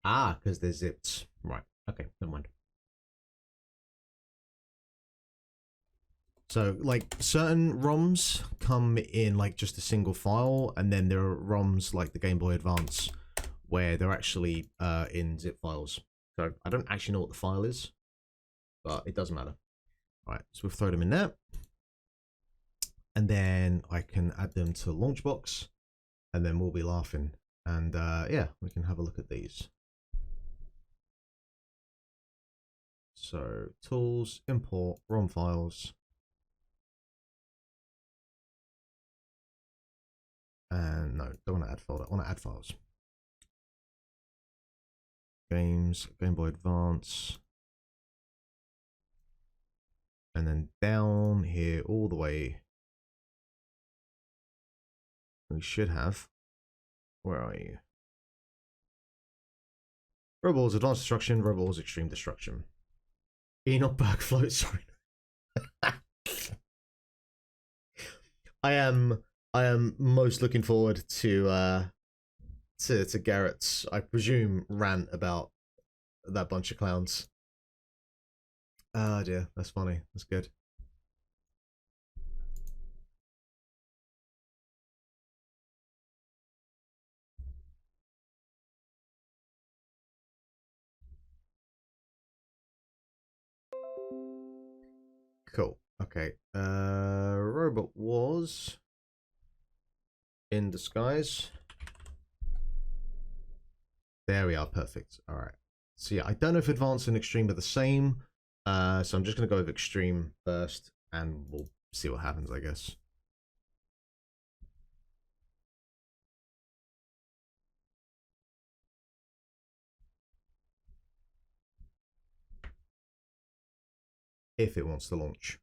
A: Ah, because they're zipped. Right. Okay, never mind. So, like, certain ROMs come in, like, just a single file, and then there are ROMs, like the Game Boy Advance, where they're actually in zip files. So, I don't actually know what the file is, but it doesn't matter. Alright, so we've thrown them in there. And then I can add them to Launchbox, and then we'll be laughing. And, yeah, we can have a look at these. So, Tools, Import, ROM files. And no, don't want to add folder. I want to add files. Games, Game Boy Advance. And then down here all the way. We should have. Where are you? Robots, Advanced Destruction, Robots, Extreme Destruction. Enoch Berg float, sorry. I am most looking forward to Garrett's, I presume, rant about that bunch of clowns. Oh dear, that's funny. That's good. Cool. Okay. Robot was in disguise. There we are. Perfect. All right. So yeah, I don't know if Advanced and Extreme are the same. So I'm just gonna go with Extreme first, and we'll see what happens, I guess. If it wants to launch.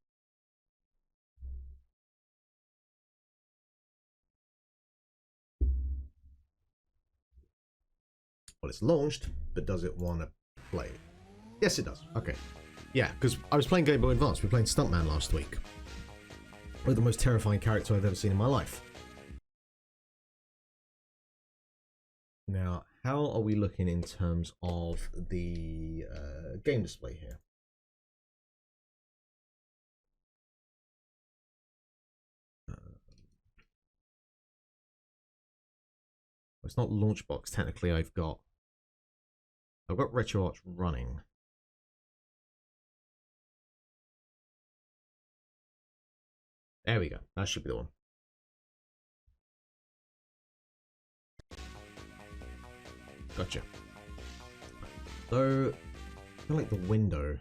A: Well, it's launched, but does it want to play? Yes, it does. Okay. Yeah, because I was playing Game Boy Advance. We were playing Stuntman last week. With the most terrifying character I've ever seen in my life. Now, how are we looking in terms of the game display here? It's not Launchbox. Technically, I've got RetroArch running. There we go. That should be the one. Gotcha. So, I feel like the window.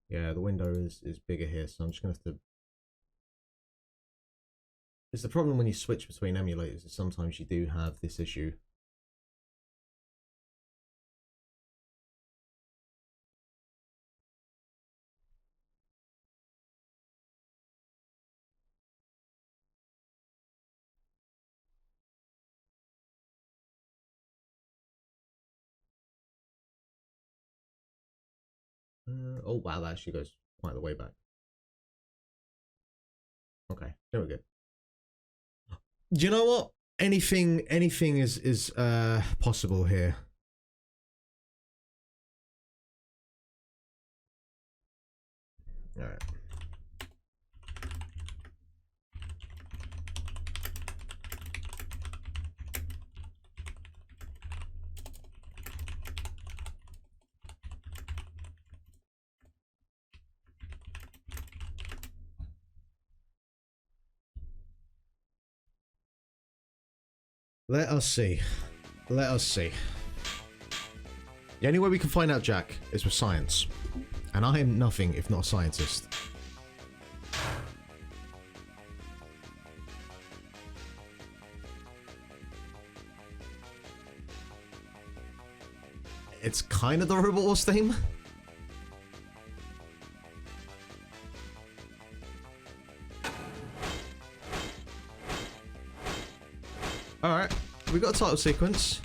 A: Yeah, the window is bigger here, so I'm just gonna have to. It's the problem when you switch between emulators, is sometimes you do have this issue. Oh wow, that actually goes quite the way back. Okay, there we go. Do you know what? Anything is possible here. All right. Let us see. Let us see. The only way we can find out, Jack, is with science. And I am nothing if not a scientist. It's kind of the Robot Wars theme. Alright, we got a title sequence.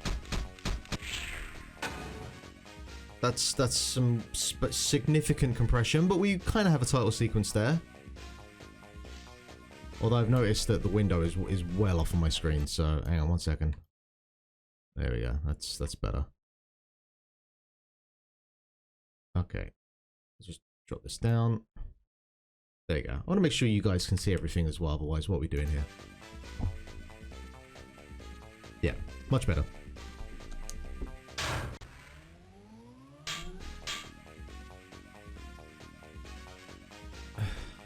A: That's some significant compression, but we kind of have a title sequence there. Although I've noticed that the window is well off on my screen, so hang on 1 second. There we go, that's better. Okay, let's just drop this down. There you go. I want to make sure you guys can see everything as well, otherwise what are we doing here? Yeah, much better.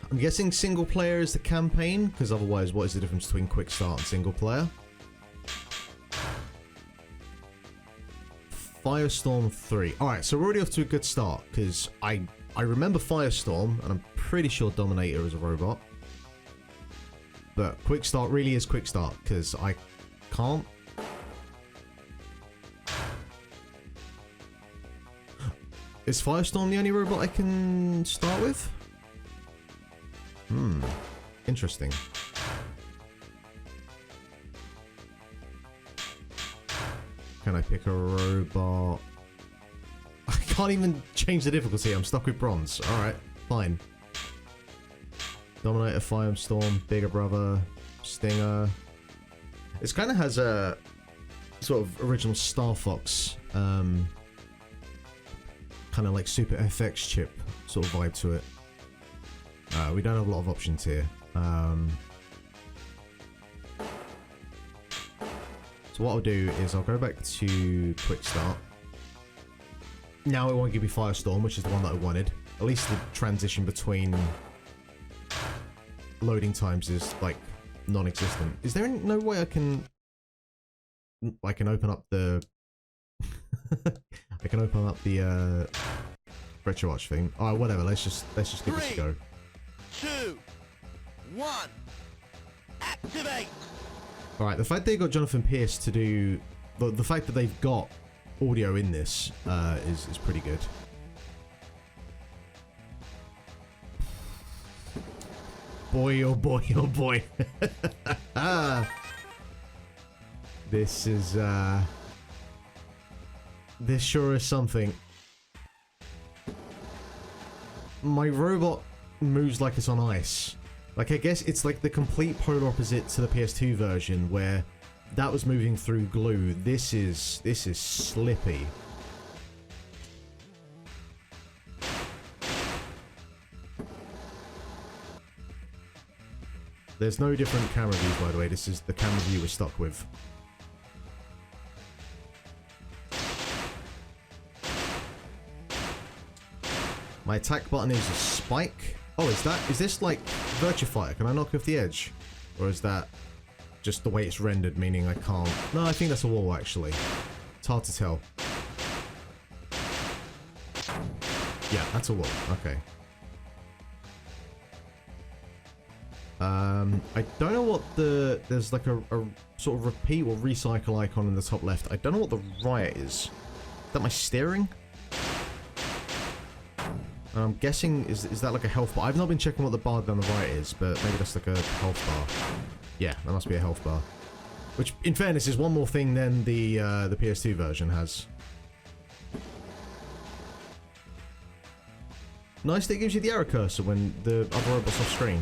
A: I'm guessing single player is the campaign, because otherwise what is the difference between quick start and single player? Firestorm 3. Alright, so we're already off to a good start, because I remember Firestorm, and I'm pretty sure Dominator is a robot. But quick start really is quick start, because I can't. Is Firestorm the only robot I can start with? Interesting. Can I pick a robot? I can't even change the difficulty. I'm stuck with bronze. Alright, fine. Dominator, Firestorm, Bigger Brother, Stinger. This kind of has a sort of original Star Fox, kind of like Super FX chip sort of vibe to it. We don't have a lot of options here. So what I'll do is I'll go back to Quick Start. Now it won't give me Firestorm, which is the one that I wanted. At least the transition between loading times is like non-existent. Is there no way I can open up the I can open up the retro watch thing? Alright, whatever, let's just give this a go.
D: 2, 1, activate!
A: Alright, the fact they got Jonathan Pierce to do... The fact that they've got audio in this is pretty good. Boy, oh boy, oh boy. This is... This sure is something. My robot moves like it's on ice. Like, I guess it's like the complete polar opposite to the PS2 version, where that was moving through glue. This is slippy. There's no different camera views, by the way. This is the camera view we're stuck with. My attack button is a spike. Oh, is this like Virtua Fighter? Can I knock off the edge? Or is that just the way it's rendered, meaning I can't? No, I think that's a wall, actually. It's hard to tell. Yeah, that's a wall. Okay. I don't know what there's like a sort of repeat or recycle icon in the top left. I don't know what the right is. Is that my steering? I'm guessing, is that like a health bar? I've not been checking what the bar down the right is, but maybe that's like a health bar. Yeah, that must be a health bar. Which, in fairness, is one more thing than the PS2 version has. Nice that it gives you the arrow cursor when the other robot's off screen.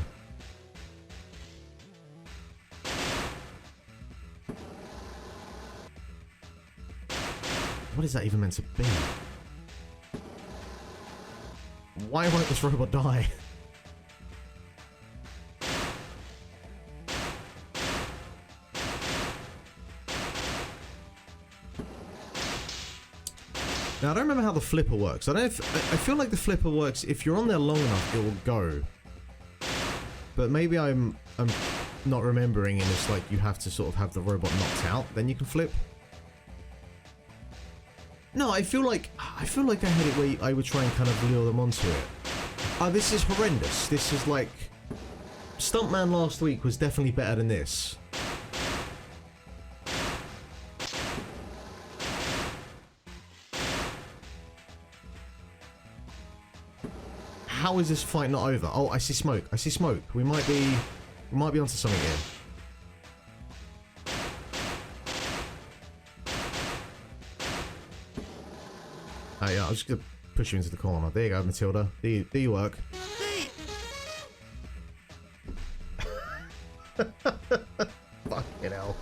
A: What is that even meant to be? Why won't this robot die? Now, I don't remember how the flipper works. I feel like the flipper works if you're on there long enough, it will go. But maybe I'm not remembering, and it's like you have to sort of have the robot knocked out, then you can flip. No, I feel like I had it where I would try and kind of lure them onto it. Oh, this is horrendous. This is like... Stuntman last week was definitely better than this. How is this fight not over? Oh, I see smoke. I see smoke. We might be onto something here. Oh yeah, I'm just gonna push you into the corner. There you go, Matilda. Do you work? Fucking hell.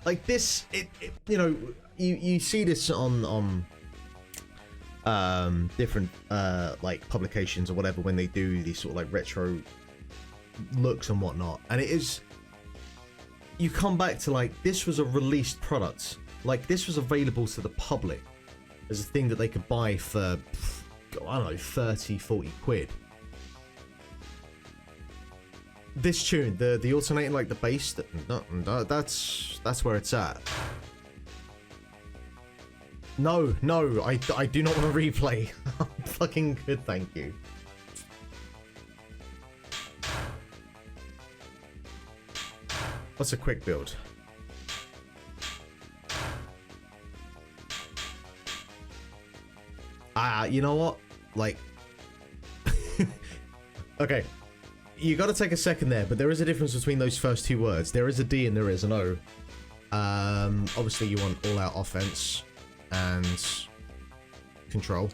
A: Like this, you know, you see this on different like publications or whatever when they do these sort of like retro looks and whatnot, and it is, you come back to like, this was a released product, like this was available to the public as a thing that they could buy for, I don't know, 30-40 quid. This tune, the alternating, like the bass, that's where it's at. No, I do not want to replay. I'm fucking good, thank you. What's a quick build? You know what? Like... Okay. You gotta take a second there, but there is a difference between those first two words. There is a D and there is an O. Obviously you want all-out offense and control.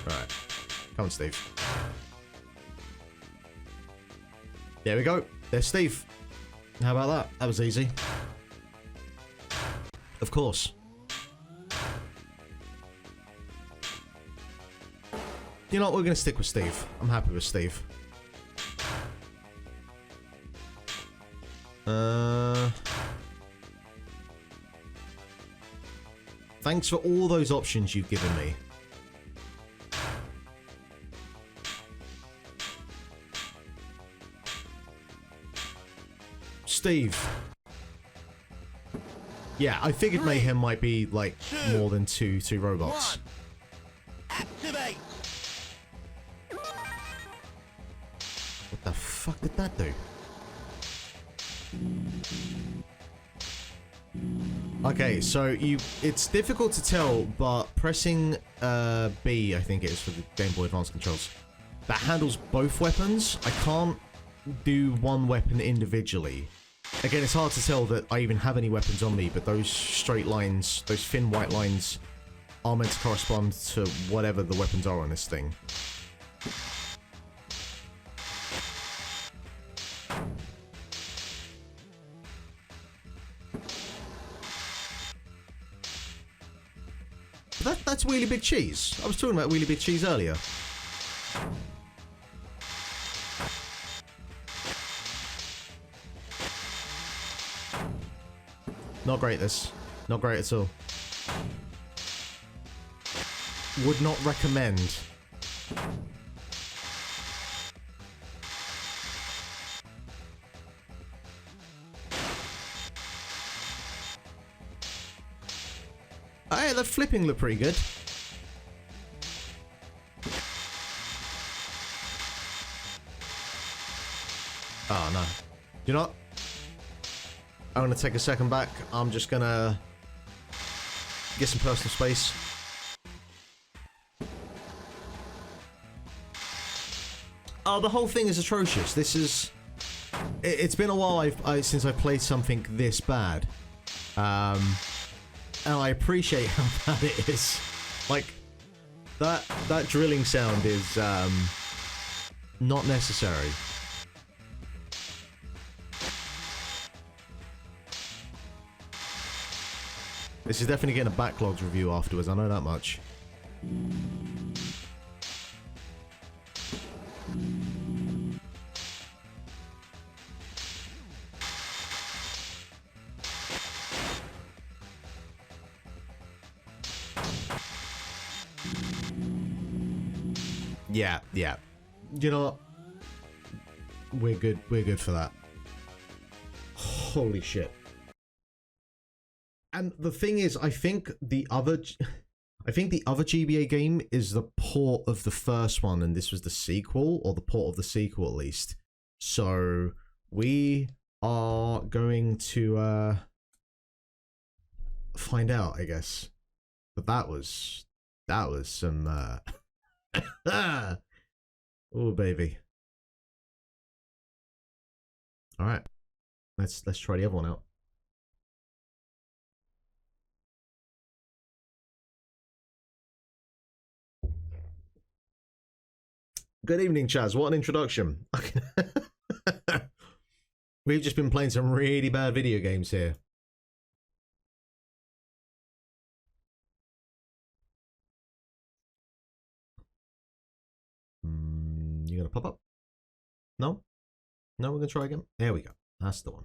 A: Right. Come on, Steve. There we go. There's Steve. How about that? That was easy. Of course. You know what? We're going to stick with Steve. I'm happy with Steve. Thanks for all those options you've given me. Steve. Yeah, I figured Mayhem might be like more than two robots.
D: Activate.
A: What the fuck did that do? Okay, so it's difficult to tell, but pressing B, I think it is for the Game Boy Advance controls, that handles both weapons. I can't do one weapon individually. Again, it's hard to tell that I even have any weapons on me, but those straight lines, those thin white lines, are meant to correspond to whatever the weapons are on this thing. That's Wheelie Big Cheese. I was talking about Wheelie Big Cheese earlier. Not great, this. Not great at all. Would not recommend. Hey, the flipping looked pretty good. Oh, no. You know what? I'm going to take a second back. I'm just going to get some personal space. Oh, the whole thing is atrocious. This is... It's been a while since I've played something this bad. And I appreciate how bad it is. Like, that drilling sound is not necessary. This is definitely getting a backlogged review afterwards, I know that much. Yeah, yeah. You know what? We're good. We're good for that. Holy shit. And the thing is, I think the other GBA game is the port of the first one, and this was the sequel, or the port of the sequel at least. So we are going to find out, I guess. But that was some oh baby. All right, let's try the other one out. Good evening, Chaz. What an introduction. We've just been playing some really bad video games here. You gonna pop up? No? No, we're gonna try again. There we go. That's the one.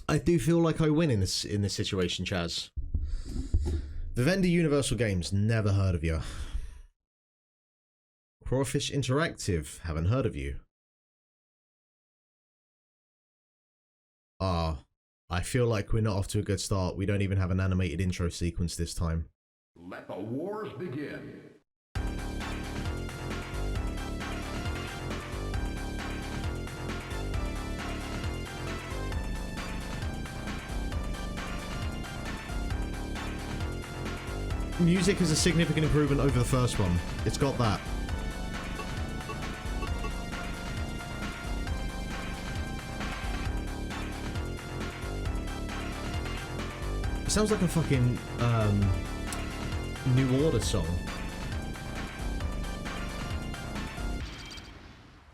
A: I do feel like I win in this situation, Chaz. Vivendi Universal Games, never heard of you. Crawfish Interactive, haven't heard of you. Ah, I feel like we're not off to a good start. We don't even have an animated intro sequence this time.
E: Let the wars begin.
A: Music is a significant improvement over the first one. It's got that. It sounds like a fucking New Order song.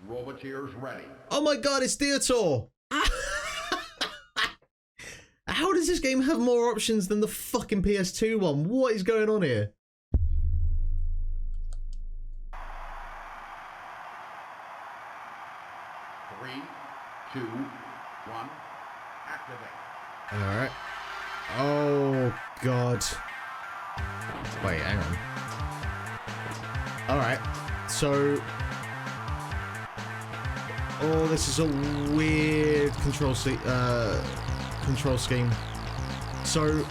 E: Roboteers ready.
A: Oh my god, it's Theater! How does this game have more options than the fucking PS2 one? What is going on here?
E: Three, two, one, activate.
A: Alright. Oh god. Wait, hang on. Alright. So... Oh, this is a weird control scheme. So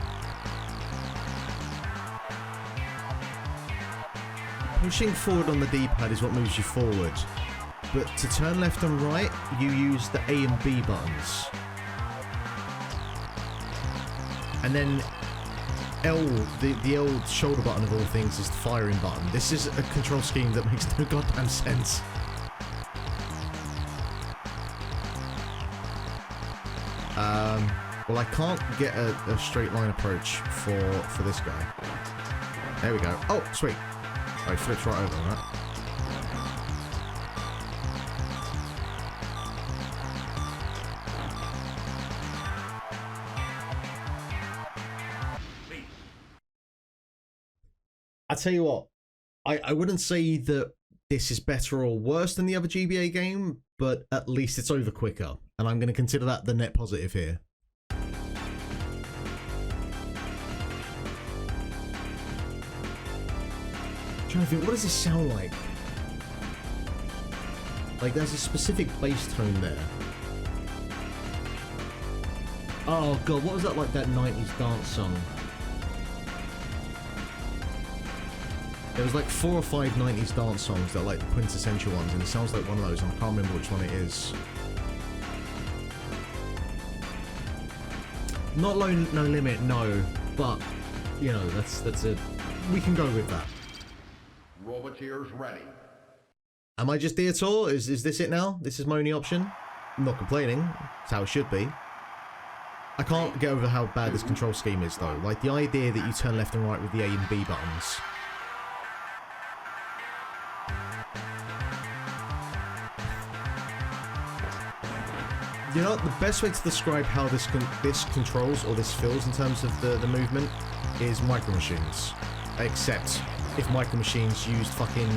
A: pushing forward on the D-pad is what moves you forward, but to turn left and right you use the A and B buttons, and then L, the L shoulder button of all things, is the firing button. This is a control scheme that makes no goddamn sense. Well, I can't get a straight line approach for this guy. There we go. Oh, sweet. Oh, he flips right over, right? I tell you what, I wouldn't say that this is better or worse than the other GBA game, but at least it's over quicker, and I'm going to consider that the net positive here. I'm trying to think, what does this sound like? Like, there's a specific bass tone there. Oh god, what was that, like that 90s dance song? There was like 4 or 5 90s dance songs that are like the quintessential ones, and it sounds like one of those, and I can't remember which one it is. Not Low No Limit, no, but, you know, that's a... we can go with that.
E: Roboteers ready.
A: Am I just Theater? Is this it now? This is my only option? I'm not complaining. It's how it should be. I can't get over how bad this control scheme is, though. Like, the idea that you turn left and right with the A and B buttons. You know what? The best way to describe how this controls, or this feels in terms of the movement, is Micro Machines. Except if Micro Machines used fucking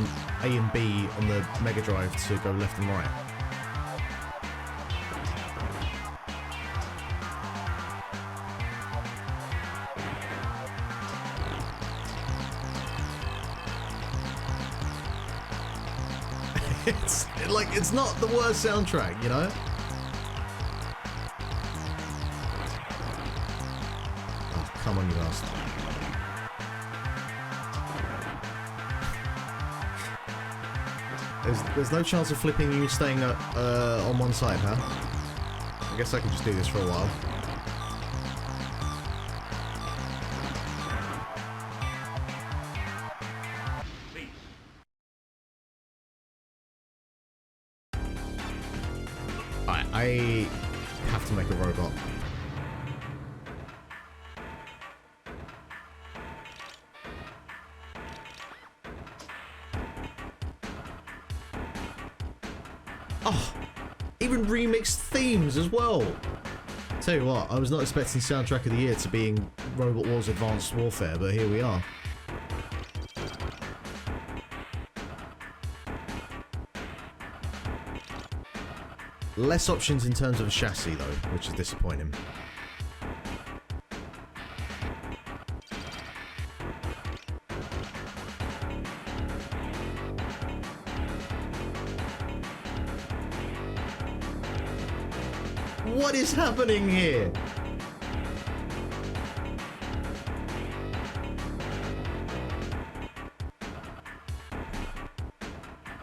A: A and B on the Mega Drive to go left and right. It's like, it's not the worst soundtrack, you know? Oh, come on, you bastard. There's no chance of flipping you staying on one side, huh? I guess I can just do this for a while. Alright, I have to make a robot. Oh, even remixed themes as well. Tell you what, I was not expecting soundtrack of the year to be in Robot Wars Advanced Warfare, but here we are. Less options in terms of a chassis though, which is disappointing. What is happening here?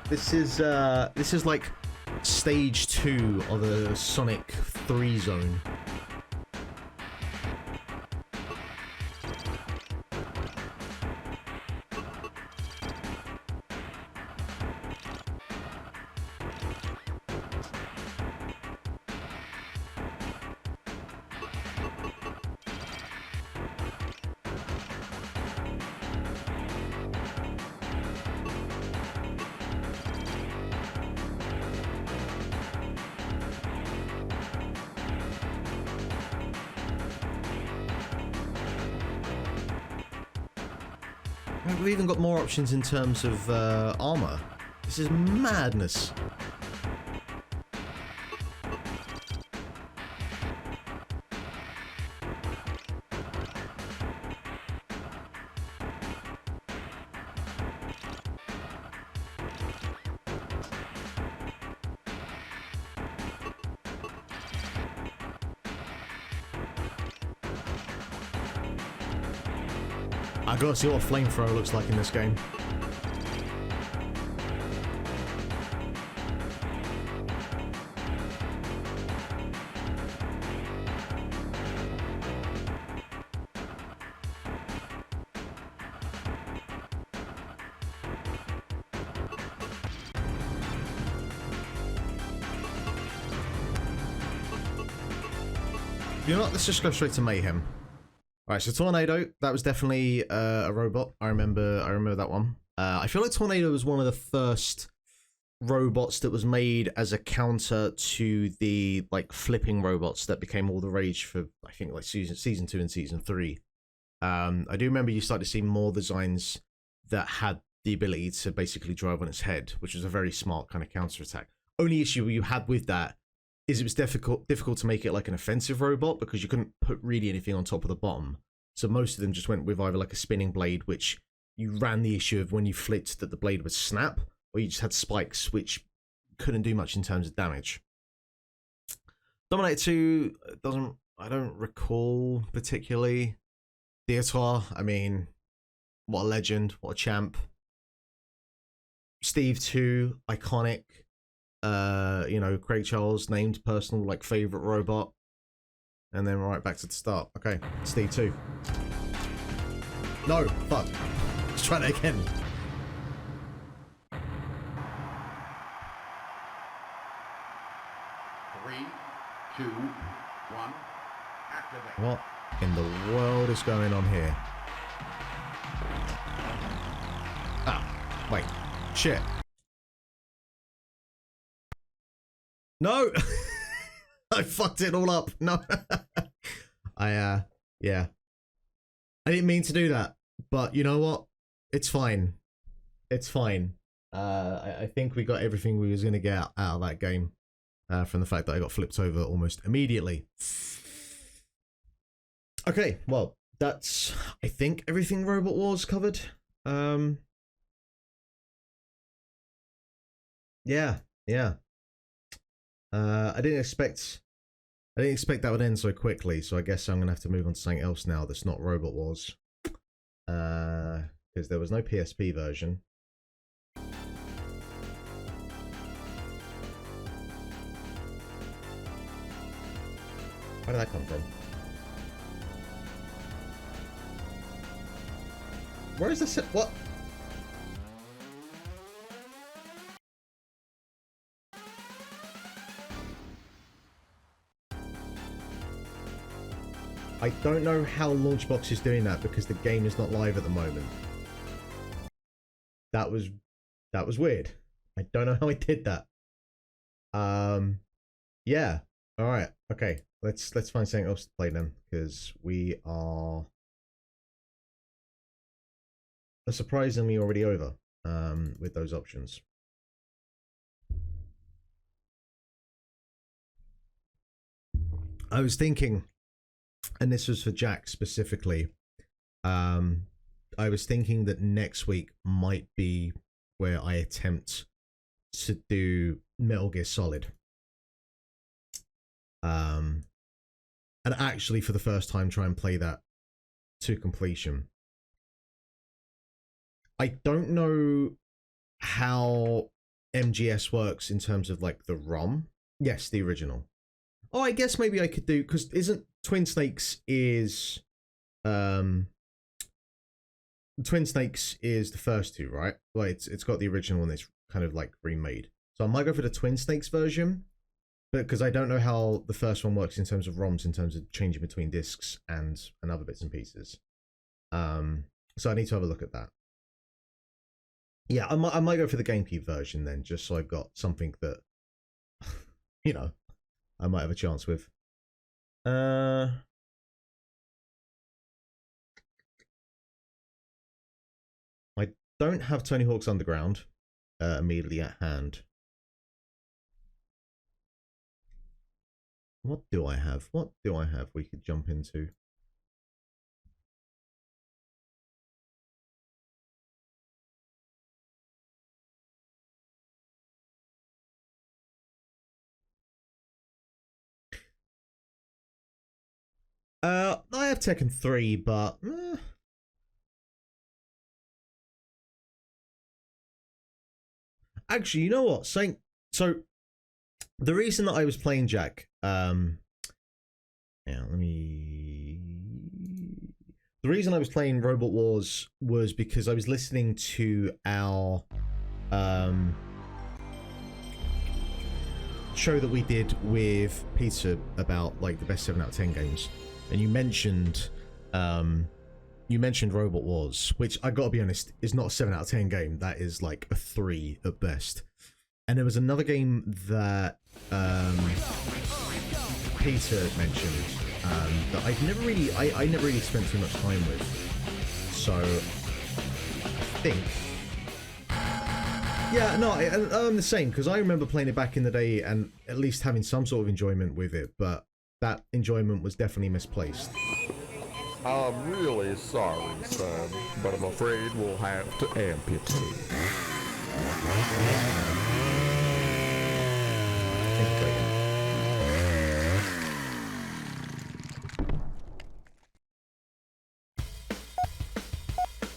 A: This is like stage 2 of a Sonic 3 zone. We've even got more options in terms of armor. This is madness. I gotta see what a flamethrower looks like in this game. You know what? Let's just go straight to Mayhem. Alright, so Tornado, that was definitely a robot. I remember that one. I feel like Tornado was one of the first robots that was made as a counter to the like flipping robots that became all the rage for, I think, like season 2 and season 3. I do remember you started to see more designs that had the ability to basically drive on its head, which was a very smart kind of counter attack. Only issue you had with that is it was difficult to make it like an offensive robot because you couldn't put really anything on top of the bottom. So most of them just went with either like a spinning blade, which you ran the issue of when you flipped that the blade would snap, or you just had spikes, which couldn't do much in terms of damage. Dominator 2 I don't recall particularly. Theater, I mean, what a legend, what a champ. Steve 2, iconic. You know, Craig Charles, named personal, like, favorite robot. And then right back to the start. Okay, Steve 2. No, fuck. Let's try that again.
E: Three, two, one, activate.
A: What in the world is going on here? Ah, wait. Shit. No! I fucked it all up. No. Yeah. I didn't mean to do that, but you know what? It's fine. It's fine. I think we got everything we was going to get out of that game from the fact that I got flipped over almost immediately. Okay, well, that's, I think, everything Robot Wars covered. Yeah, yeah. I didn't expect that would end so quickly, so I guess I'm gonna have to move on to something else now that's not Robot Wars. Because there was no PSP version. Where did that come from? Where is this? What? I don't know how Launchbox is doing that because the game is not live at the moment. That was weird. I don't know how I did that. Yeah. All right. Okay. Let's find something else to play then, because we are surprisingly already over with those options. I was thinking, and this was for Jack specifically, I was thinking that next week might be where I attempt to do Metal Gear Solid. And actually for the first time try and play that to completion. I don't know how MGS works in terms of like the ROM. Yes, the original. Oh, I guess maybe I could do, because isn't Twin Snakes is Twin Snakes is the first two, right? Well, it's got the original one that's kind of like remade. So I might go for the Twin Snakes version, but because I don't know how the first one works in terms of ROMs, in terms of changing between discs and other bits and pieces. So I need to have a look at that. Yeah, I might go for the GameCube version then, just so I've got something that, you know, I might have a chance with. I don't have Tony Hawk's Underground immediately at hand. What do I have? What do I have we could jump into? I have Tekken 3, but actually, you know what? So the reason that I was playing Jack, the reason I was playing Robot Wars was because I was listening to our show that we did with Peter about like the best 7 out of 10 games, and you mentioned Robot Wars, which I gotta be honest is not a 7 out of 10 game. That is like a 3 at best. And there was another game that Peter mentioned that I never really spent too much time with. So I think, yeah, no, I'm the same, because I remember playing it back in the day and at least having some sort of enjoyment with it, but that enjoyment was definitely misplaced.
F: I'm really sorry, son, but I'm afraid we'll have to amputate.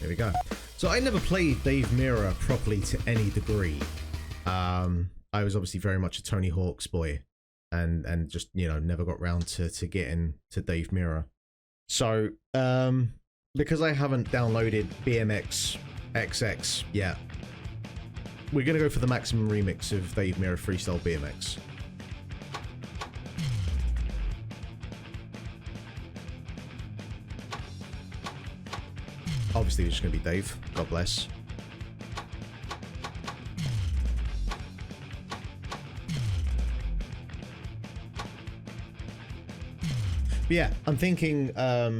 A: There we go. So I never played Dave Mirra properly to any degree. I was obviously very much a Tony Hawk's boy, and just, you know, never got round to getting to Dave Mirra. So because I haven't downloaded BMX XX yet, we're gonna go for the maximum remix of Dave Mirra Freestyle BMX. Obviously, it's just going to be Dave. God bless. But yeah, I'm thinking at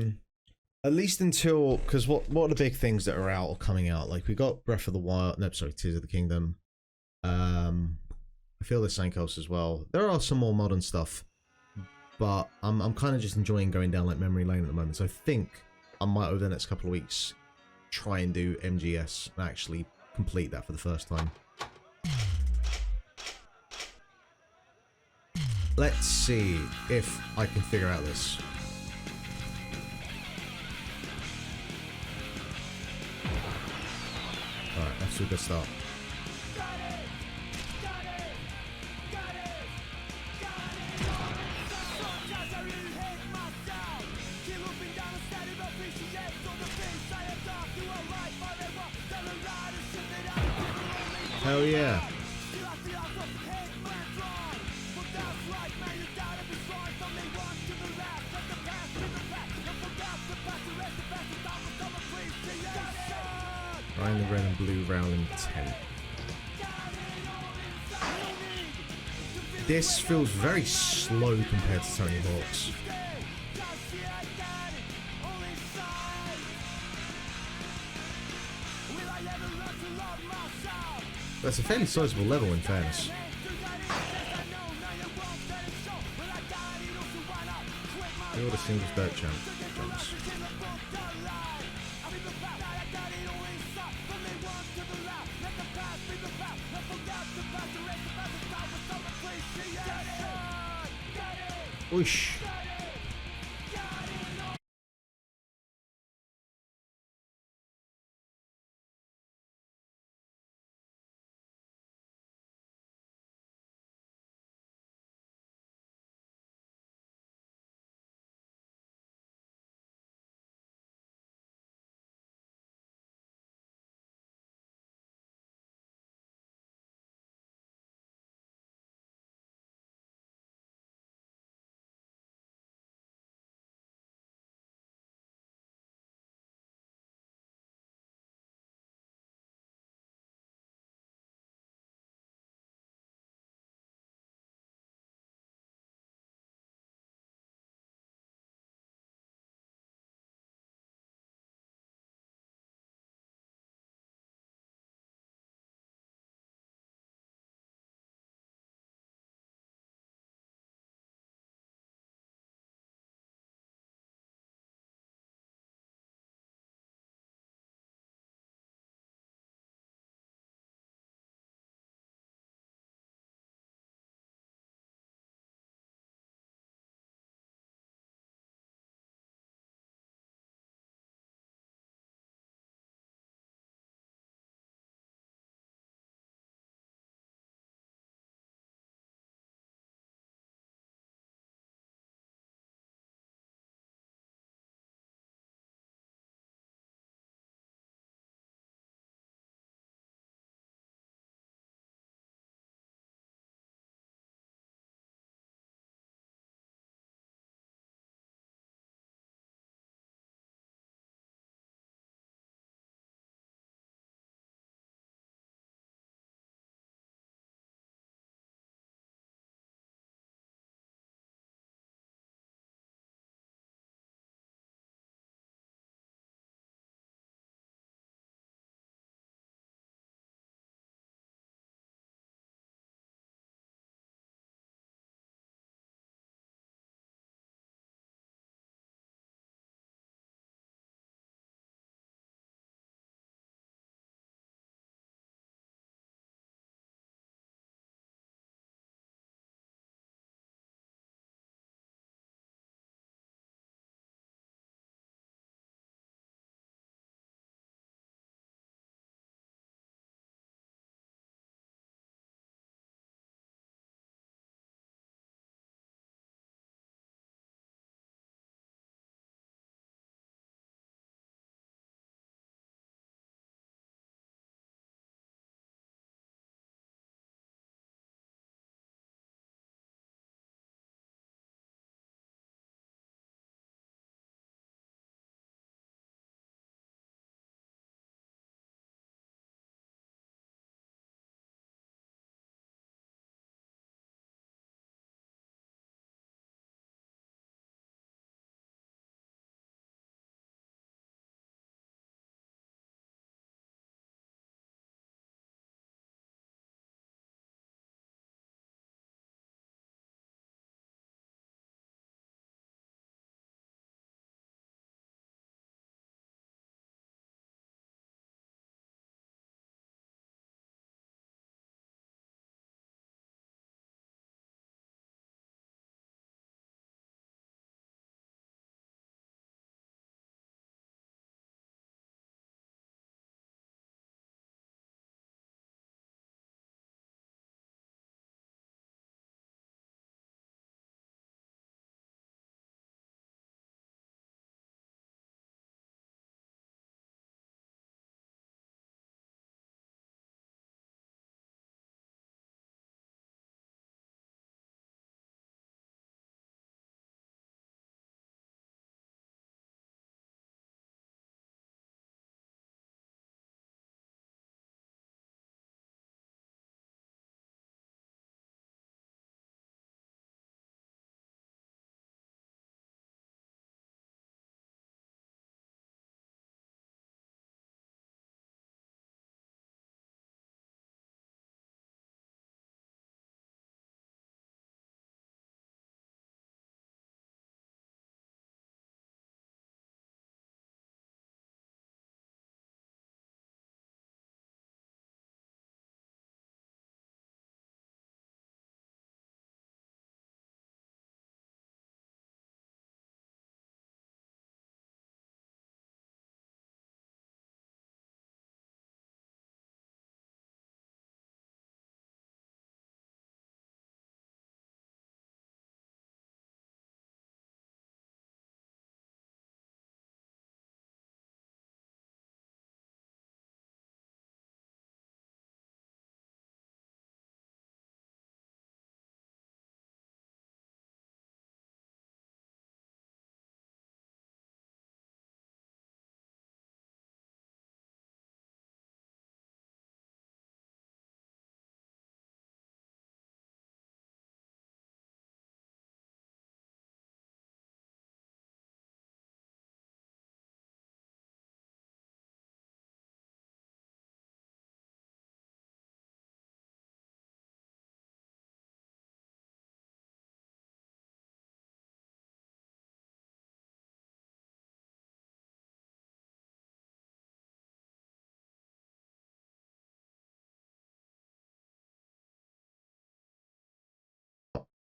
A: least until, because what are the big things that are out or coming out? Like, we got Breath of the Wild. No, sorry, Tears of the Kingdom. I feel there's something else as well. There are some more modern stuff, but I'm kind of just enjoying going down like memory lane at the moment. So I think I might, over the next couple of weeks, try and do MGS and actually complete that for the first time. Let's see if I can figure out this. Alright, that's a good start. Hell yeah. Ryan the red and blue round in 10. This feels very slow compared to Tony Hawk's. That's a fairly sizable level in fairness. You're the singles dirt champ. Jumps. Whoosh.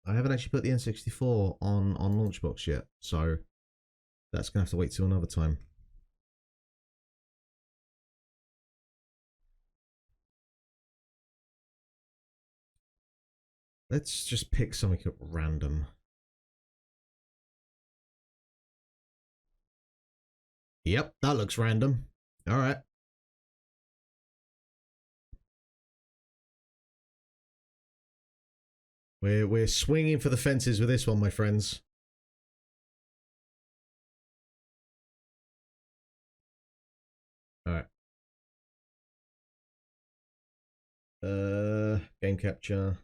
A: I haven't actually put the N64 on Launchbox yet, so that's gonna have to wait till another time. Let's just pick something at random. Yep, that looks random. All right. We're swinging for the fences with this one, my friends. All right. Game capture.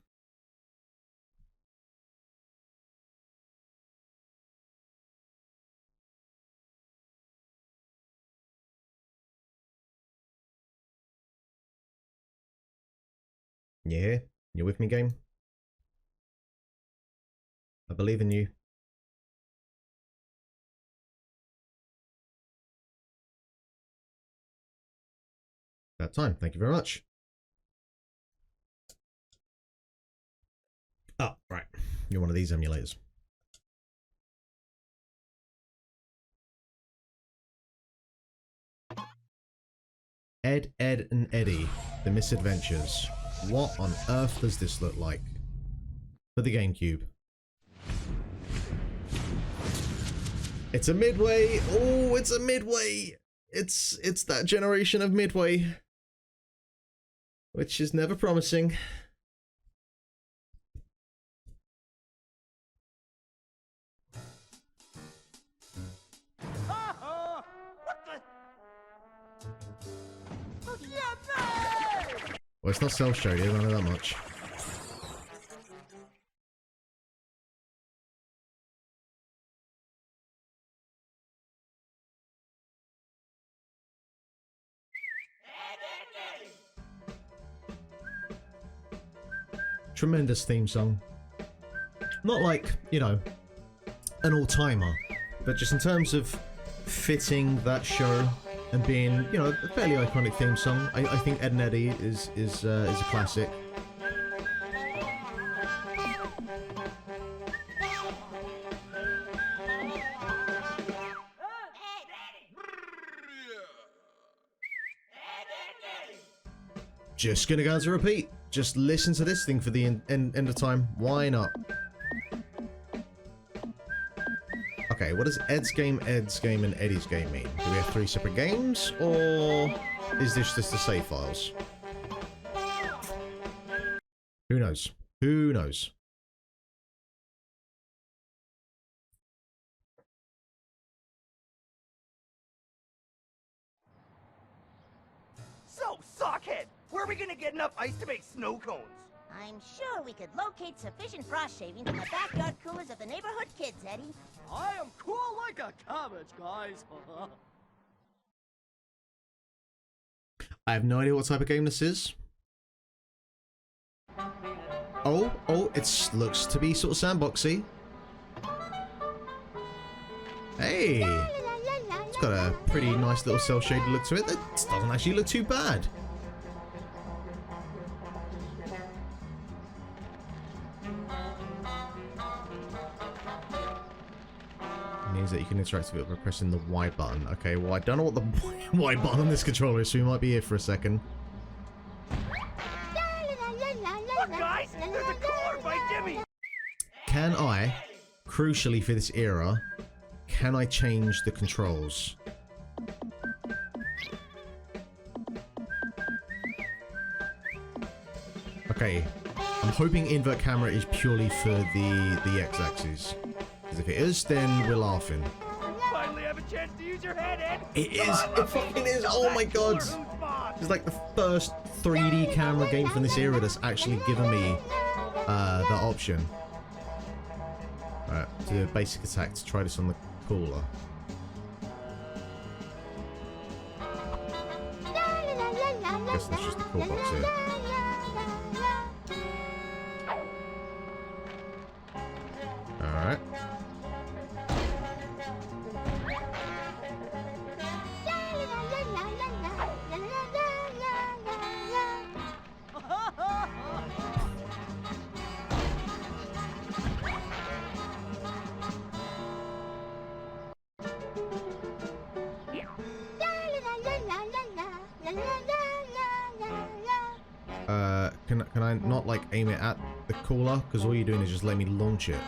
A: Yeah, you're with me, game? I believe in you. That time. Thank you very much. Oh, right. You're one of these emulators. Ed, Ed, and Eddy. The Misadventures. What on earth does this look like? For the GameCube. It's a Midway. Oh, it's a Midway. It's that generation of Midway, which is never promising. Well, it's not self-showed, I don't know that much. Tremendous theme song. Not like, you know, an all-timer, but just in terms of fitting that show and being, you know, a fairly iconic theme song. I think Ed and Eddy is a classic. Just gonna go to repeat. Just listen to this thing for the end of time. Why not? Okay, what does Ed's game, and Eddy's game mean? Do we have 3 separate games, or is this just the save files? Who knows? Who knows?
D: So, Sockhead, where are we gonna get enough ice to make snow cones?
G: I'm sure we could locate sufficient frost shavings in the backyard coolers of the neighborhood kids, Eddy.
H: I am cool like a cabbage, guys.
A: I have no idea what type of game this is. Oh, it looks to be sort of sandboxy. Hey! It's got a pretty nice little cel-shaded look to it. That doesn't actually look too bad. Means that you can interact with it by pressing the Y button. Okay, well I don't know what the Y button on this controller is, so we might be here for a second.
D: Look, guys, there's a cooler by Jimmy.
A: Can I, crucially for this era, can I change the controls? Okay, I'm hoping invert camera is purely for the X-axis. Because if it is, then we're laughing.
D: Finally have a chance to use your head, Ed.
A: It is! It fucking is! Oh my god! It's like the first 3D camera game from this era that's actually given me the option. Alright, do a basic attack to try this on the cooler. Guess that's just the cool box here. Alright. can I not like aim it at the cooler? Because all you're doing is just let me launch it.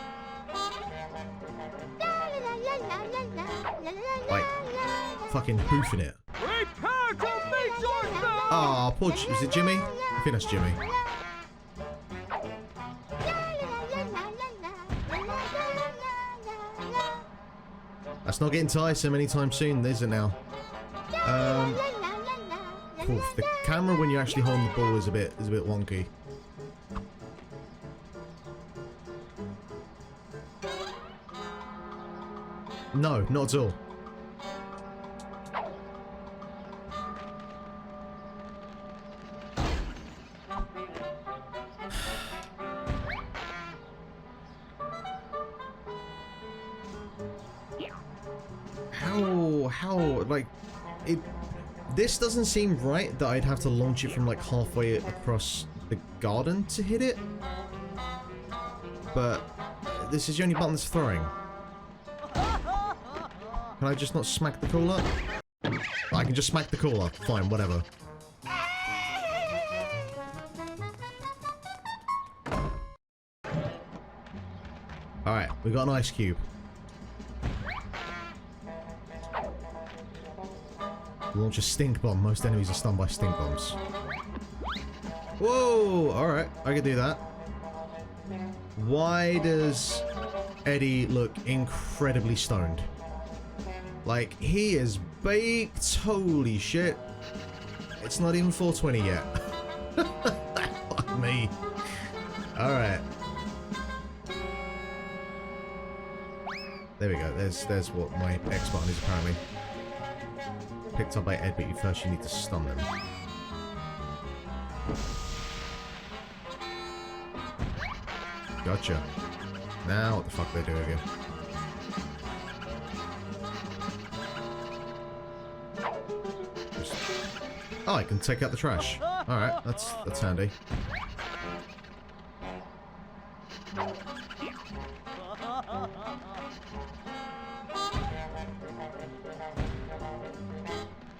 A: Like fucking hoofing it.
H: Prepare to meet your fate!
A: Oh, poor. Is it Jimmy? I think that's Jimmy. That's not getting tiresome anytime soon, is it now? Oof, the camera when you're actually holding the ball is a bit wonky. No, not at all. How, like, it... This doesn't seem right that I'd have to launch it from, like, halfway across the garden to hit it. But this is the only button that's throwing. Can I just not smack the cooler? I can just smack the cooler. Fine, whatever. Alright, we got an ice cube. Launch a stink bomb. Most enemies are stunned by stink bombs. Whoa! Alright, I can do that. Why does Eddy look incredibly stoned? Like, he is baked. Holy shit. It's not even 420 yet. Fuck me. Alright. There we go. There's what my X button is apparently. Picked up by Ed, but first you need to stun them. Gotcha. Now what the fuck they do with you? Oh, I can take out the trash. Alright, that's handy.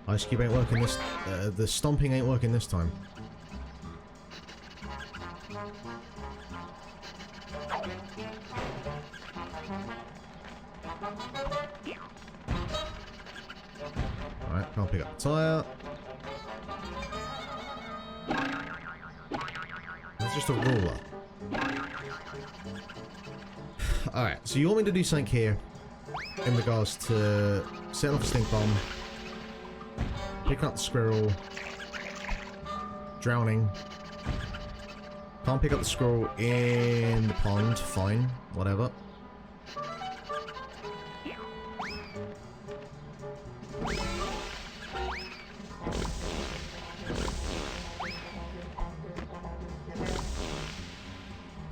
A: Ice cube ain't working this... the stomping ain't working this time. Alright, can't pick up the tire. That's just a ruler. Alright, so you want me to do something here in regards to setting off a stink bomb, picking up the squirrel, drowning. Can't pick up the squirrel in the pond, fine, whatever.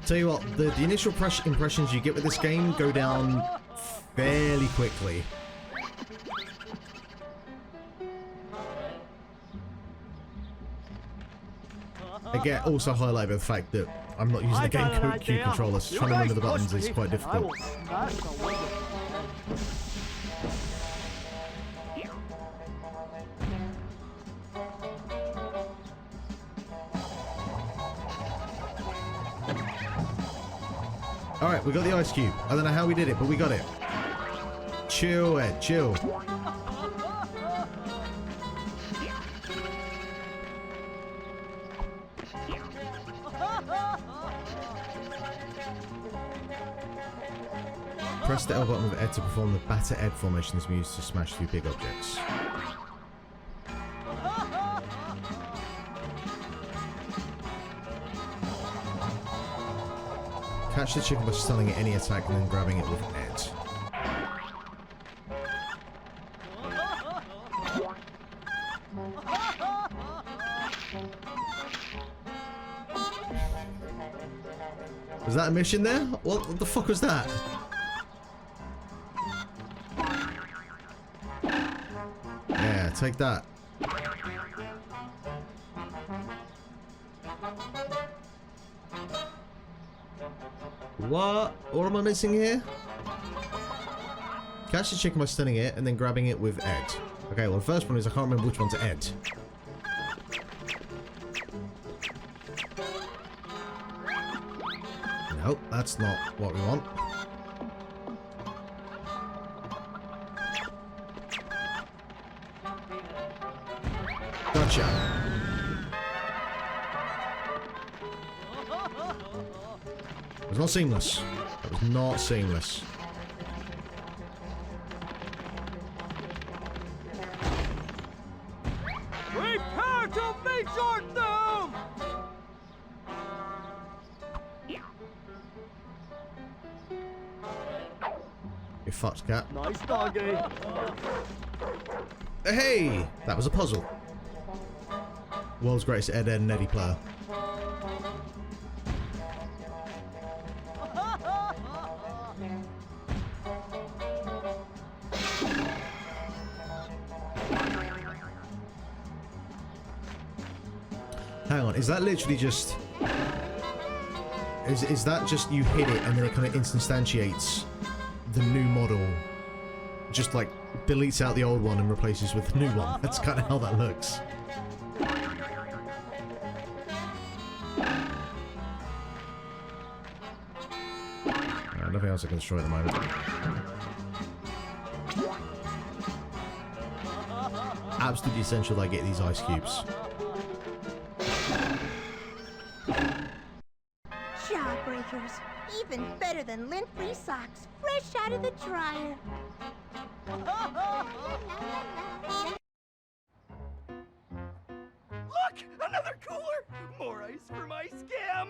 A: Tell you what, the initial impressions you get with this game go down fairly quickly. I get also highlighted by the fact that I'm not using the GameCube controller, so trying to remember the buttons is quite difficult. Alright, we got the ice cube. I don't know how we did it, but we got it. Chill, Ed, chill. Press the L button with Ed to perform the batter Ed formation that's used to smash through big objects. Catch the chicken by stunning at any attack and then grabbing it with Ed. Was that a mission there? What the fuck was that? Yeah, take that. What am I missing here? Catch the chicken by stunning it and then grabbing it with Ed. Okay, well the first one is I can't remember which one's Ed. Nope, that's not what we want. Gotcha. It was not seamless. It was not seamless.
H: Prepare to meet your doom!
A: You fucked, cat.
H: Nice doggy.
A: Hey! That was a puzzle. World's greatest Ed, and Eddy player. Hang on, is that literally just... Is that just you hit it and then it kind of instantiates the new model? Just like deletes out the old one and replaces with the new one. That's kind of how that looks. Nothing else I can destroy at the moment. Absolutely essential that I get these ice cubes.
G: Jawbreakers. Even better than lint-free socks, fresh out of the dryer.
D: Look! Another cooler! More ice for my scam!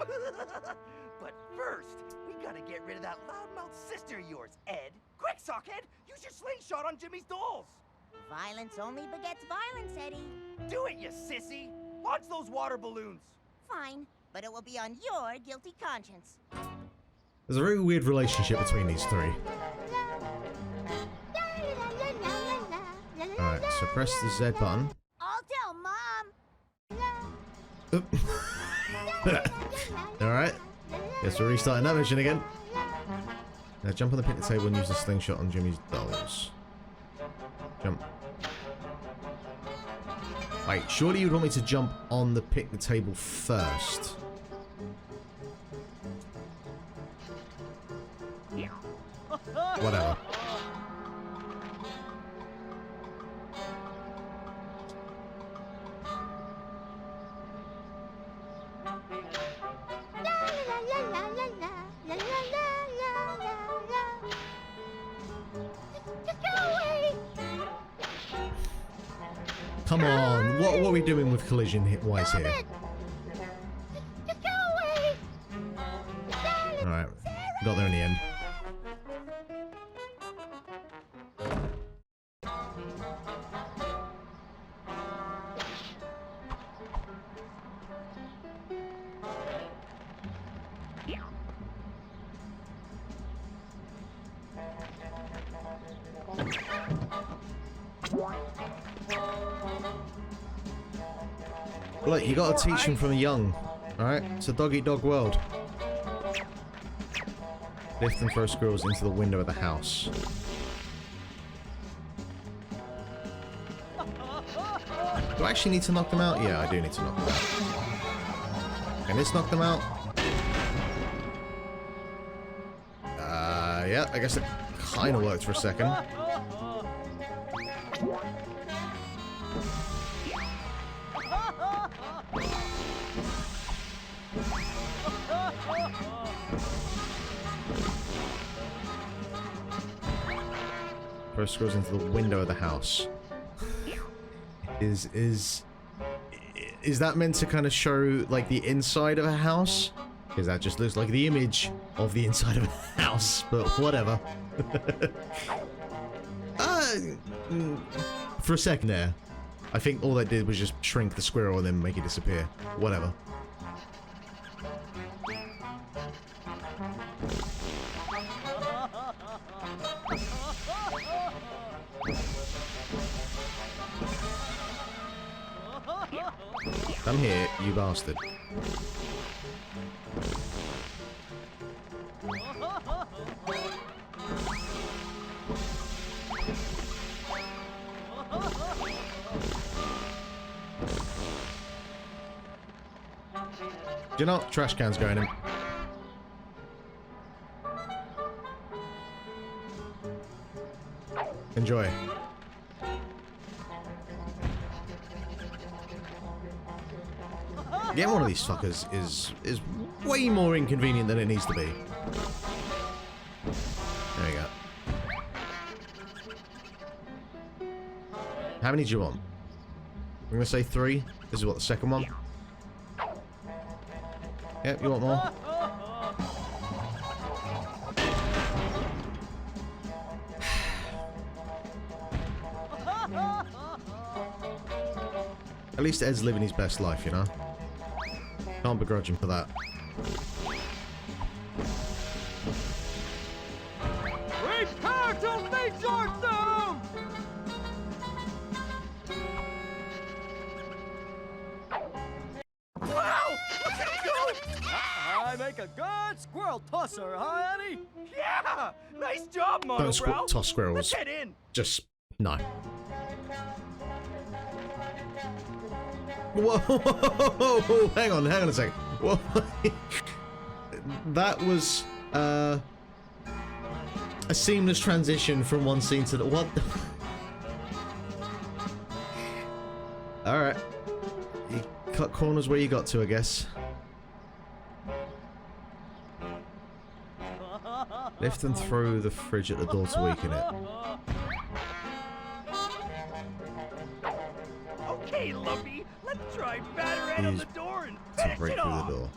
D: But first, we gotta get rid of that loudmouth sister of yours, Ed. Quick, sockhead! Use your slingshot on Jimmy's dolls!
G: Violence only begets violence, Eddie.
D: Do it, you sissy! Launch those water balloons!
G: Fine, but it will be on your guilty conscience.
A: There's a very weird relationship between these three. Alright, so press the Z button.
G: I'll tell Mom.
A: Alright. Guess we're restarting that mission again. Now jump on the picnic table and use the slingshot on Jimmy's dolls. Jump. Wait, surely you'd want me to jump on the picnic table first. Whatever. Come on, what are we doing with collision hit wise here? Alright, got there in the end. Look, you gotta teach him from young, alright? It's a dog-eat-dog world. Lift and throw squirrels into the window of the house. Do I actually need to knock them out? Yeah, I do need to knock them out. Can this knock them out? Yeah, I guess it kind of worked for a second. Throw squirrels into the window of the house. Is that meant to kind of show like the inside of a house? Because that just looks like the image of the inside of a house, but whatever. For a second there, I think all they did was just shrink the squirrel and then make it disappear. Whatever. Come here, you bastard. Do you know what? Trash can's going in. Enjoy. Getting one of these fuckers is way more inconvenient than it needs to be. There you go. How many do you want? I'm gonna say 3. This is what, the second one? Yep, you want more? At least Ed's living his best life, you know? Can't begrudge him for that.
H: Prepare to meet your doom!
D: Wow! Look at him go!
H: I make a good squirrel tosser, huh, Eddy?
D: Yeah! Nice job, Mono
A: Don't
D: Brow.
A: toss squirrels.
D: Let's head in.
A: Just no. Whoa! Hang on a second. Whoa. That was a seamless transition from one scene to the what? All right, you cut corners where you got to, I guess. Lift and throw the fridge at the door to weaken it.
D: Okay, Lumpy, let's try batter Ed on the door and
A: To
D: finish
A: break
D: it
A: through
D: off.
A: the door.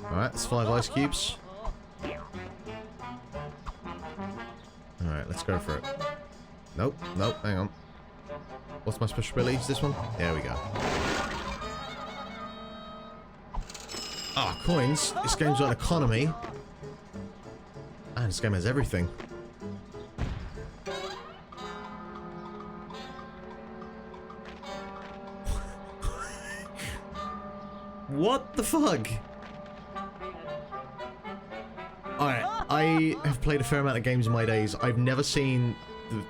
A: Alright, that's 5 ice cubes. Alright, let's go for it. Nope, nope, hang on. What's my special ability? Is this one? There we go. Ah, coins. This game's got an economy. And this game has everything. What the fuck? Alright, I have played a fair amount of games in my days. I've never seen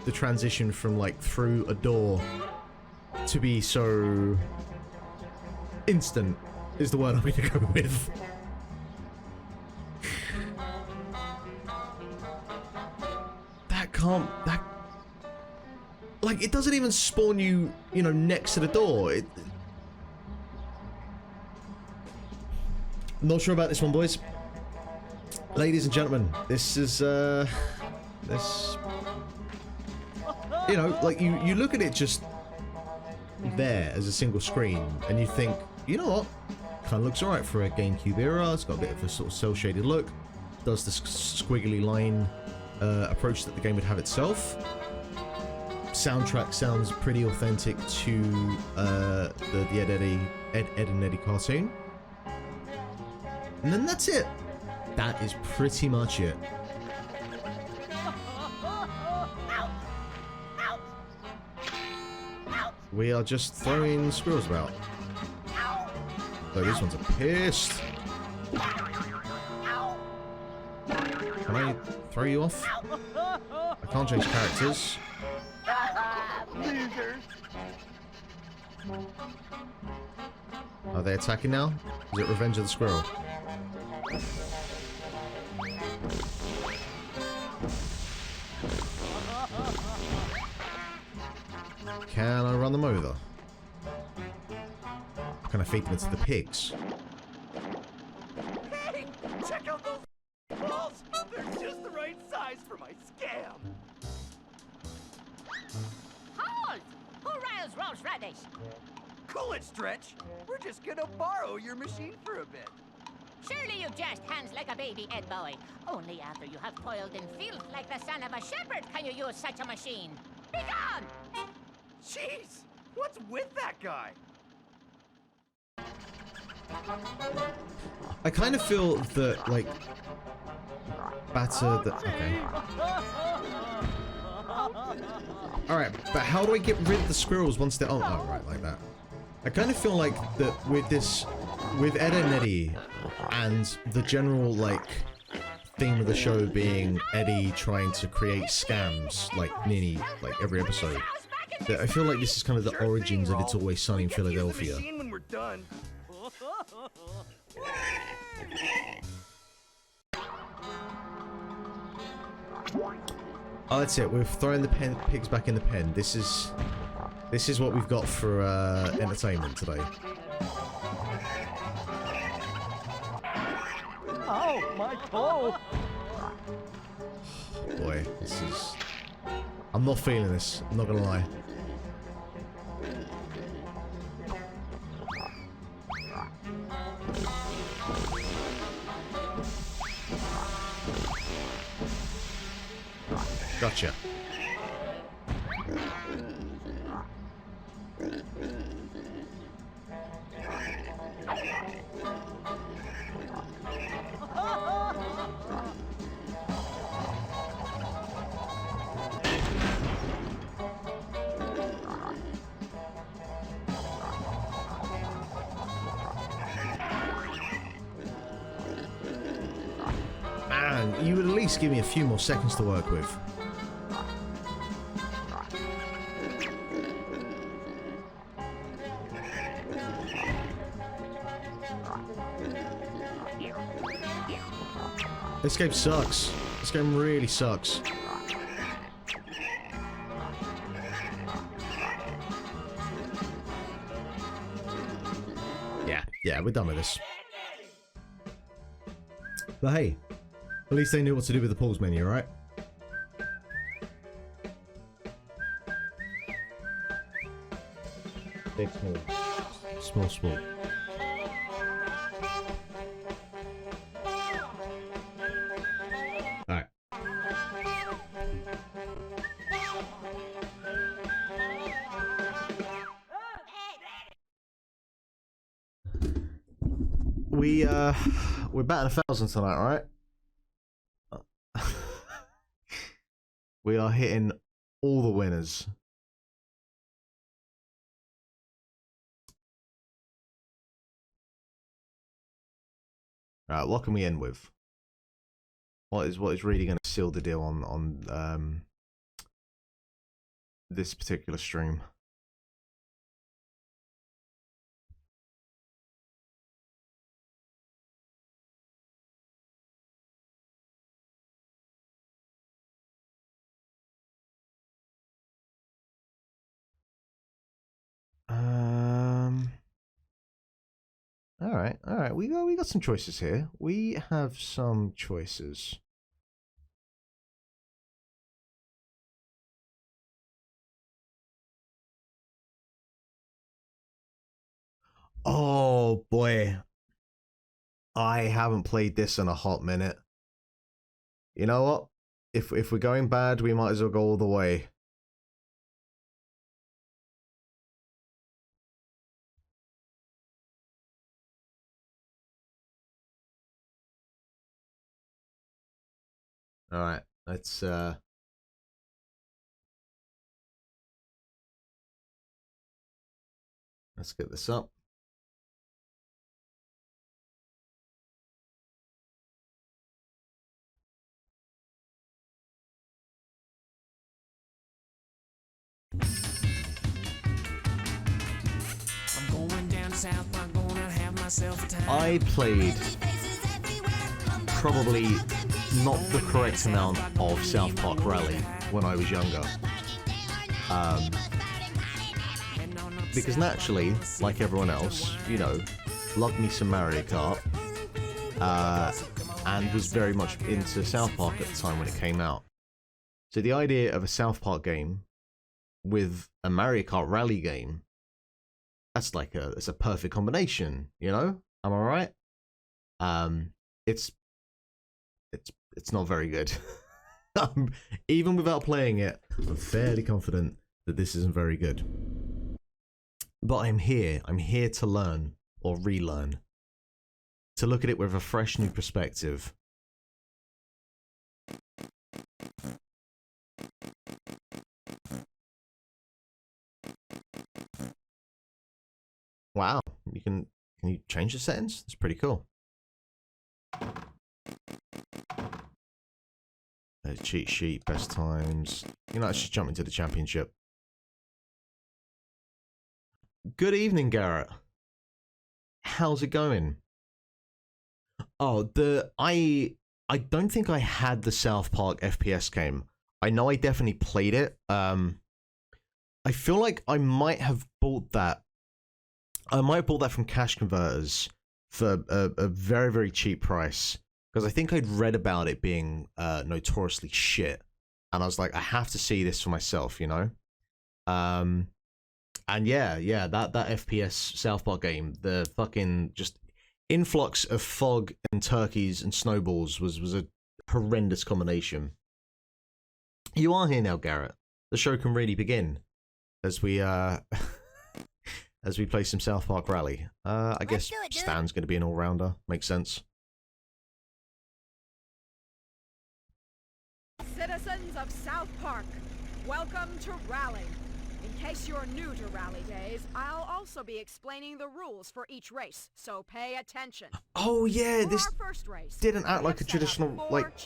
A: the transition from, like, through a door to be so instant, is the word I'm going to go with. That... Like, it doesn't even spawn you, you know, next to the door. I'm not sure about this one, boys. Ladies and gentlemen, this is, this... You know, like, you look at it just there as a single screen, and you think, you know what? Kind of looks alright for a GameCube era. It's got a bit of a sort of cel-shaded look. Does the squiggly line approach that the game would have itself. Soundtrack sounds pretty authentic to the Ed and Eddy cartoon. And then that's it. That is pretty much it. We are just throwing squirrels about. Oh, these ones are pissed. Can I throw you off? I can't change characters. Are they attacking now? Is it Revenge of the Squirrel? Can I run them over? Can I feed them into the pigs?
D: Hey, check out those balls. They're just the right size for my scam.
G: Halt! Who riles Rose Radish?
D: Cool it, Stretch. We're just gonna borrow your machine for a bit.
G: Surely you just hands like a baby, Ed boy. Only after you have toiled in filth like the son of a shepherd can you use such a machine. Be gone!
D: Jeez, what's with that guy?
A: I kind of feel that, like, batter the... Okay. Alright, but how do I get rid of the squirrels once they're... Oh, right, like that. I kind of feel like that with this... With Ed and Eddy, and the general, like, theme of the show being Eddy trying to create scams, like, nearly, like, every episode, that I feel like this is kind of the origins of It's Always Sunny in Philadelphia.
D: Machine when we're done.
A: Oh, that's it. We've thrown the pigs back in the pen. This is what we've got for entertainment today.
H: Oh, my toe!
A: Boy, this is... I'm not feeling this. I'm not gonna lie. Gotcha. Man, you would at least give me a few more seconds to work with. This game sucks. This game really sucks. Yeah, we're done with this. But hey, at least they knew what to do with the pause menu, right? Big, small. Small, small. Alright. We're batting 1,000 tonight, right? We are hitting all the winners. Right, what can we end with? What is really going to seal the deal on this particular stream? All right. We got some choices here. We have some choices. Oh boy, I haven't played this in a hot minute. You know what? If we're going bad, we might as well go all the way. All right, let's get this up. I played probably not the correct amount of South Park Rally when I was younger. Because naturally, like everyone else, you know, loved me some Mario Kart, and was very much into South Park at the time when it came out. So the idea of a South Park game with a Mario Kart Rally game, that's like it's a perfect combination, you know? Am I right? It's not very good. Even without playing it, I'm fairly confident that this isn't very good. But I'm here to learn, or relearn, to look at it with a fresh new perspective. Wow, can you change the settings? That's pretty cool. Cheat sheet, best times. You know, let's just jump into the championship. Good evening, Garrett. How's it going? Oh, I don't think I had the South Park FPS game. I know I definitely played it. I feel like I might have bought that. I might have bought that from Cash Converters for a very, very cheap price. Because I think I'd read about it being notoriously shit. And I was like, I have to see this for myself, you know? And yeah, that FPS South Park game, the fucking just influx of fog and turkeys and snowballs was a horrendous combination. You are here now, Garrett. The show can really begin as we as we play some South Park Rally. I guess Stan's going to be an all-rounder. Makes sense.
I: Citizens of South Park, welcome to Rally. In case you're new to Rally Days, I'll also be explaining the rules for each race, so pay attention.
A: Oh yeah,
I: For
A: this
I: our first race,
A: didn't act like a traditional like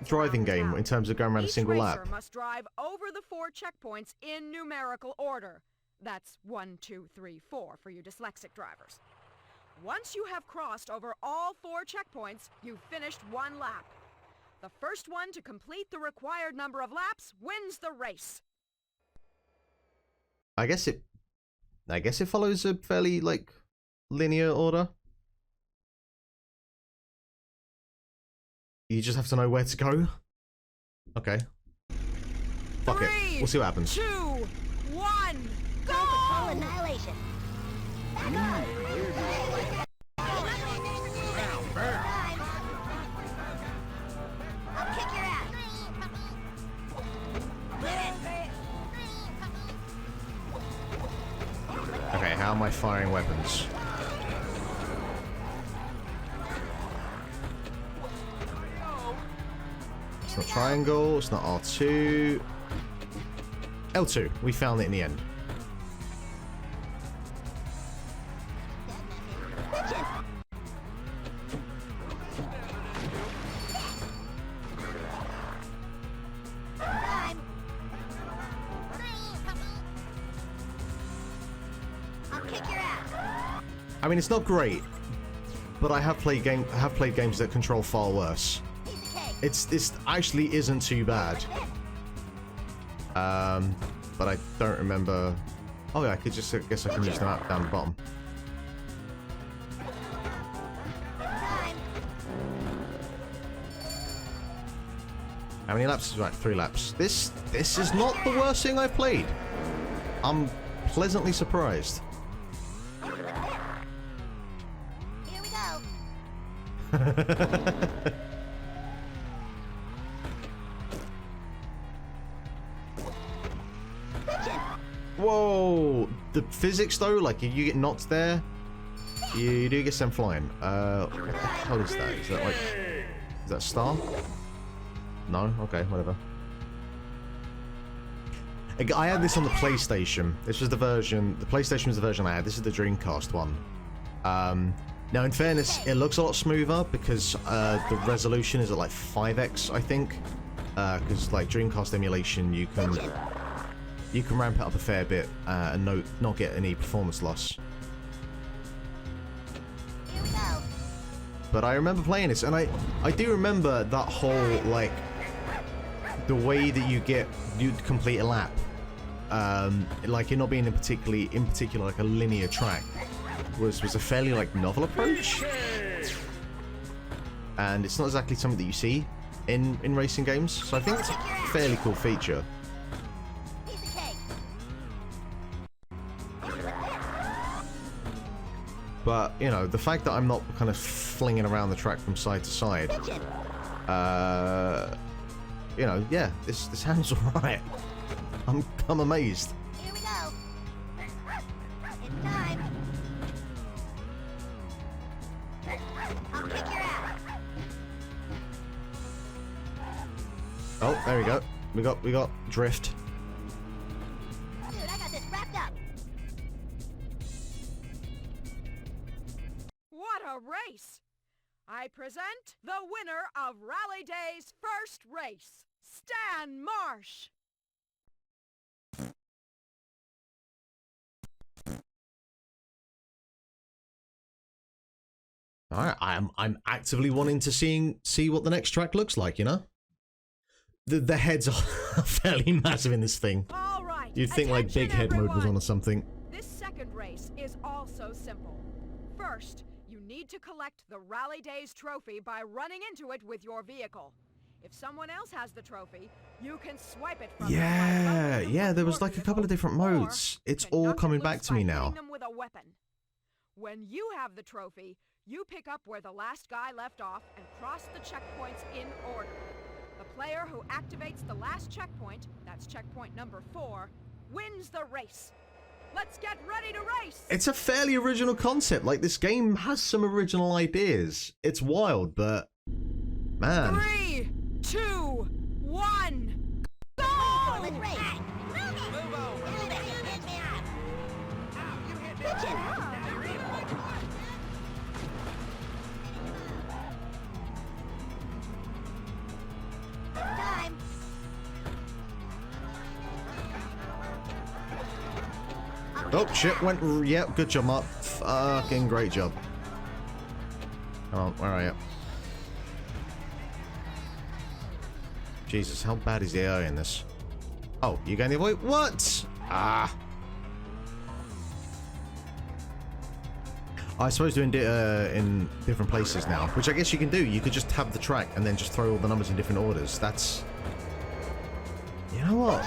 A: driving game in terms of going around a single lap.
I: Each racer must drive over the 4 checkpoints in numerical order. That's 1, 2, 3, 4 for you dyslexic drivers. Once you have crossed over all 4 checkpoints, you've finished 1 lap. The first one to complete the required number of laps wins the race.
A: I guess it follows a fairly like linear order. You just have to know where to go. Okay. Fuck it. We'll see what happens.
I: 2, 1, go!
G: Total annihilation. I'll kick your ass.
A: Okay, how am I firing weapons? It's not triangle, it's not R2. L2, we found it in the end. I mean, it's not great, but I have played games that control far worse. This actually isn't too bad. But I don't remember. Oh yeah, I guess I can use them out down the bottom. How many laps? Right, 3 laps. This is not the worst thing I've played. I'm pleasantly surprised.
G: Here we go.
A: Whoa! The physics though, like if you get knocked there, you do get sent flying. What the hell is that? Is that like, is that a star? No? Okay, whatever. I had this on the PlayStation. This was the version, the PlayStation was the version I had. This is the Dreamcast one. Now in fairness, it looks a lot smoother because the resolution is at like 5x, I think. Because like Dreamcast emulation, you can ramp it up a fair bit and not get any performance loss.
G: Here we go.
A: But I remember playing this, and I do remember that whole like the way that you'd complete a lap, like it not being in particular like a linear track was a fairly like novel approach, and it's not exactly something that you see in racing games. So I think it's a fairly cool feature. But, you know, the fact that I'm not kind of flinging around the track from side to side, you know, yeah, this sounds alright. I'm amazed.
G: Here we go. It's time. I'll kick your ass.
A: Oh, there we go. We got drift.
G: Dude, I got this wrapped up.
I: What a race! I present the winner of Rally Day's first race, Stan Marsh.
A: All right, I'm actively wanting to see what the next track looks like, you know? The heads are fairly massive in this thing.
I: All right.
A: You'd think like big head mode was on or something.
I: This second race is also simple. First, you need to collect the Rally Days trophy by running into it with your vehicle. If someone else has the trophy, you can swipe it from
A: Yeah, there was like a couple of different modes. It's all coming back to me now.
I: Them with a weapon. When you have the trophy, you pick up where the last guy left off and cross the checkpoints in order. The player who activates the last checkpoint, that's checkpoint number 4, wins the race. Let's get ready to race!
A: It's a fairly original concept. Like, this game has some original ideas. It's wild, but... man.
I: 3, 2, 1, go!
G: Let's race. Move it. Move it. You hit me up. Ow, you hit me up. Time.
A: Oh, shit, went... yep, good job, Mark. Fucking great job. Come on, where are you? Jesus, how bad is the AI in this? Oh, you going the other way? What? Ah. I suppose doing in different places now, which I guess you can do. You could just have the track and then just throw all the numbers in different orders. That's... you know what?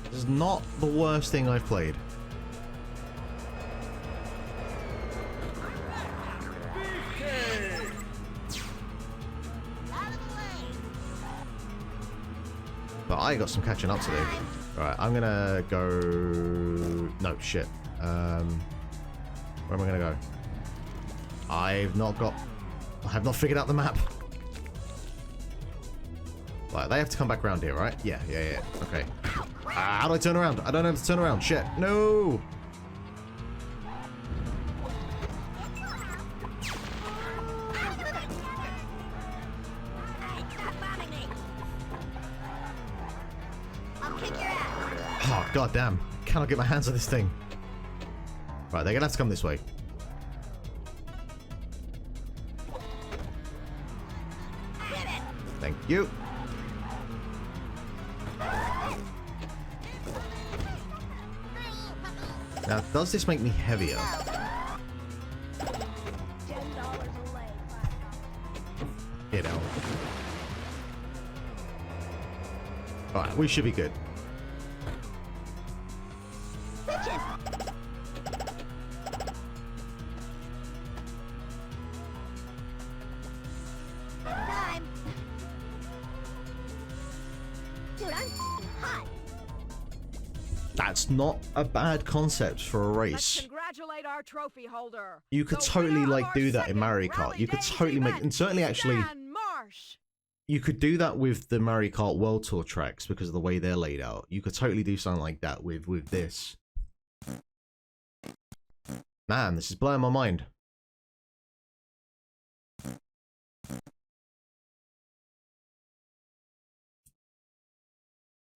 A: This is not the worst thing I've played. But I got some catching up to do. Alright, I'm gonna go... no, shit. Where am I gonna go? I have not figured out the map. Right, they have to come back around here, right? Yeah. Okay. How do I turn around? I don't know how to turn around. Shit. No! Oh, goddamn. Cannot get my hands on this thing. Right, they're gonna have to come this way. Thank you. Now, does this make me heavier? Get out. Alright, we should be good. That's not a bad concept for a race.
I: Let's congratulate our trophy holder.
A: You could totally like do that in Mario Kart. You could totally make, and certainly actually, you could do that with the Mario Kart World Tour tracks because of the way they're laid out. You could totally do something like that with this. Man, this is blowing my mind.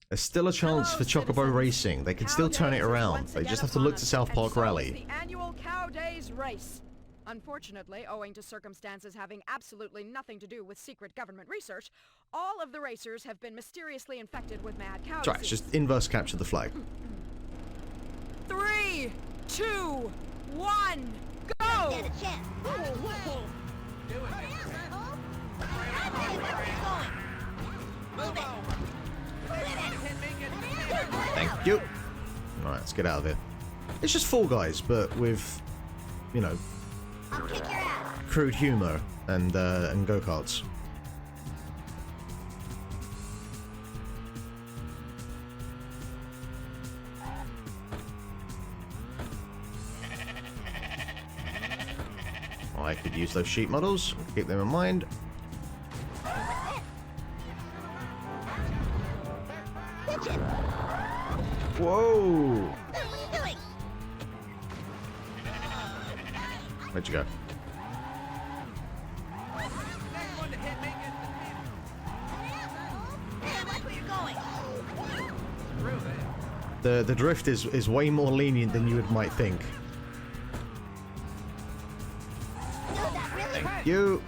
A: There's still a chance for Chocobo Racing. They can still turn it around. They just have to look to South Park Rally.
I: The annual Cow Days race. Unfortunately, owing to circumstances having absolutely nothing to do with secret government research, all of the racers have been mysteriously infected with mad cow disease.
A: Right, just inverse capture the flag.
I: 3, 2, 1, go!
G: Get a chance. Move it.
A: Thank you. Alright, let's get out of here. It's just Fall Guys, but with, you know, crude humor and go-karts. I could use those sheet models, keep them in mind. Whoa! Where'd you go? The drift is way more lenient than you might think. Thank you.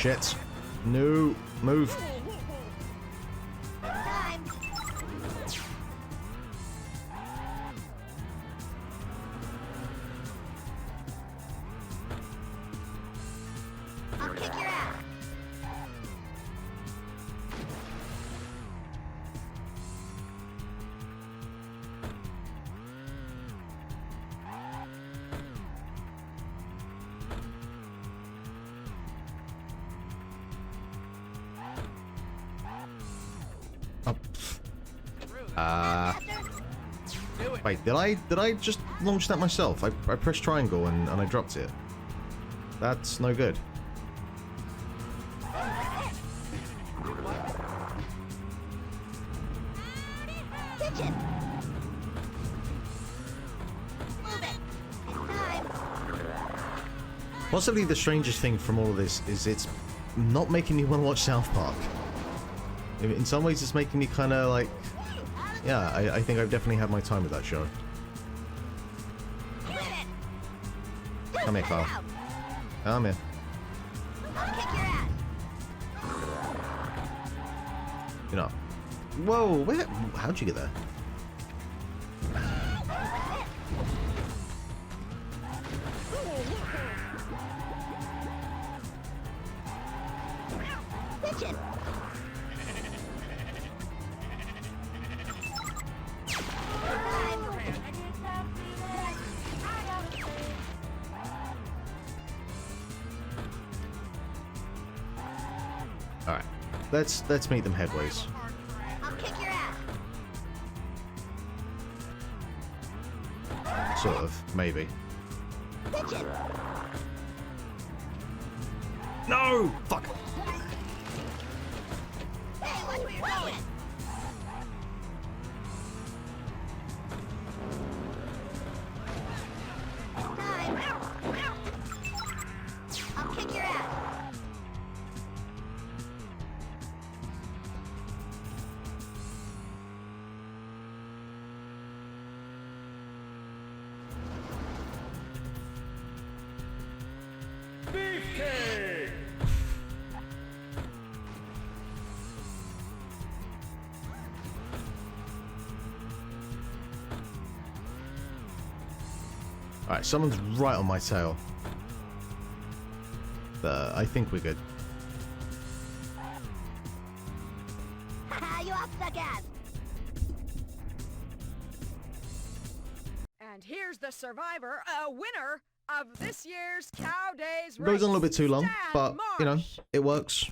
A: Shit. No. Move.
G: Time. I'll kick your ass.
A: Wait, did I just launch that myself? I pressed triangle and I dropped it. That's no good.
G: Kitchen. Move it. It's time.
A: Possibly the strangest thing from all of this is it's not making me want to watch South Park. In some ways, it's making me kind of like, yeah, I think I've definitely had my time with that show. Come here, Carl. Come here.
G: I'll kick your ass.
A: You know. Whoa, where? How'd you get there?
G: Kitchen.
A: All right, let's meet them headways.
G: I'll kick your ass.
A: Sort of, maybe.
G: Kitchen.
A: No! Fuck!
G: Hey, watch where you're going. Time. I'll kick your ass.
A: Alright, someone's right on my tail. I think we're good.
G: Haha, you all suck ass.
I: And here's the survivor, a winner of this year's Cow Days race.
A: Goes on a little bit too long,
I: Stan
A: but, you know,
I: Marsh.
A: it works.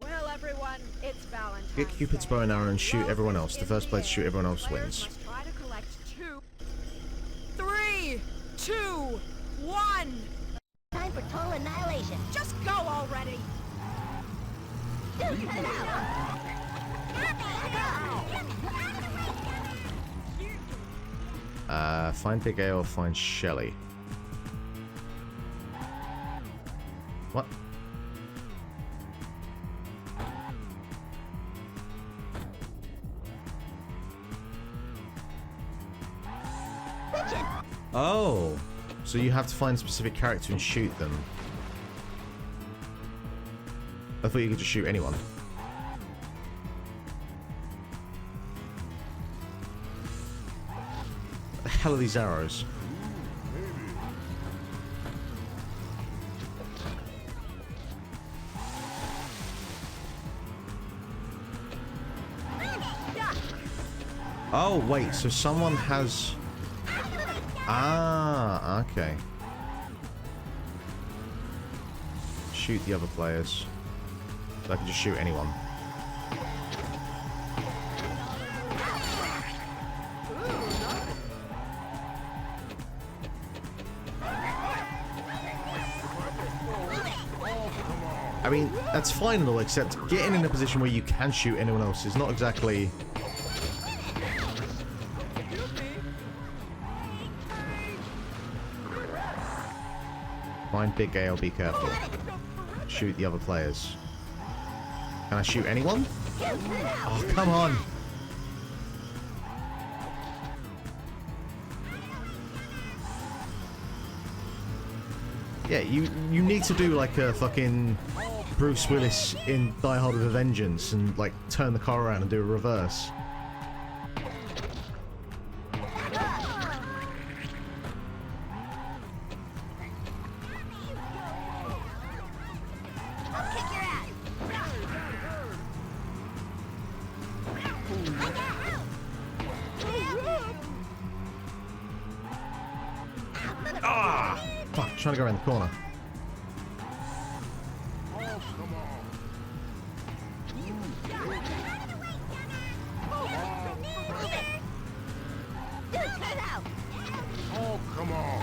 I: Well, everyone, it's Valentine's
A: Get Cupid's
I: Day.
A: bow and arrow and shoot
I: Love
A: everyone
I: is
A: else. The
I: in
A: first player to
I: air.
A: shoot everyone else
I: Players
A: wins.
I: must try to collect 2, 3, 2, 1.
G: Time for total annihilation.
I: Just go already.
A: Find Big A or find Shelly. What? Oh, so you have to find a specific character and shoot them. I thought you could just shoot anyone. What the hell are these arrows? Oh, wait, so someone has... Ah, okay. Shoot the other players. So I can just shoot anyone. I mean, that's fine and all, except getting in a position where you can shoot anyone else is not exactly... Find Big Gale, be careful. Shoot the other players. Can I shoot anyone? Oh, come on! Yeah, you need to do like a fucking Bruce Willis in Die Hard with a Vengeance and like turn the car around and do a reverse. Ah! Fuck, trying to go around the corner.
E: Oh, come on.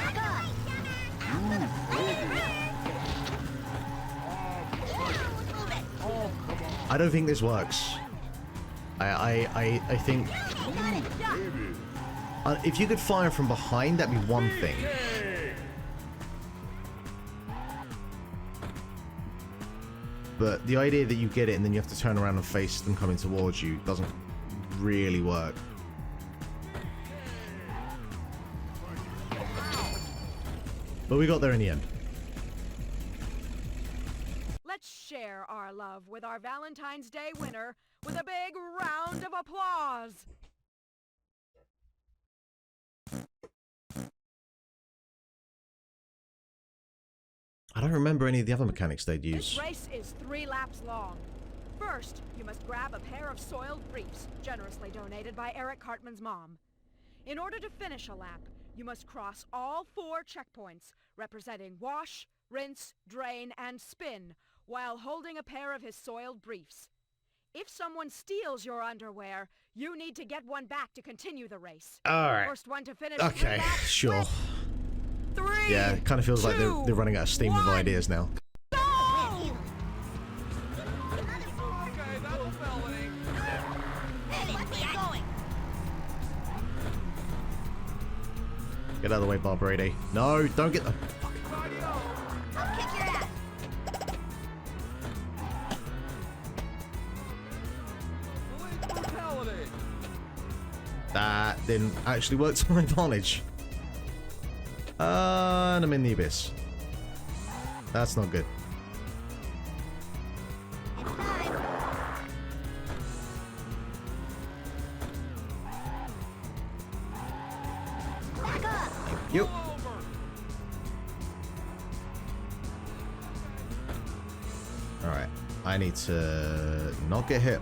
A: I don't think this works. I think if you could fire from behind, that'd be one thing. But the idea that you get it and then you have to turn around and face them coming towards you doesn't really work. But we got there in the end.
I: Let's share our love with our Valentine's Day winner with a big round of applause.
A: I don't remember any of the other mechanics they'd use.
I: This race is 3 laps long. First, you must grab a pair of soiled briefs, generously donated by Eric Cartman's mom. In order to finish a lap, you must cross all 4 checkpoints, representing wash, rinse, drain, and spin, while holding a pair of his soiled briefs. If someone steals your underwear, you need to get one back to continue the race.
A: Alright.
I: First one to finish.
A: Okay, sure.
I: 3,
A: Yeah, it kind of feels like they're running out of steam with ideas now. Get out of the way, Barbara Eddy. No, don't get the...
G: I'll kick your ass.
A: That didn't actually work to my advantage. And I'm in the abyss. That's not good. Thank you. Alright. I need to not get hit.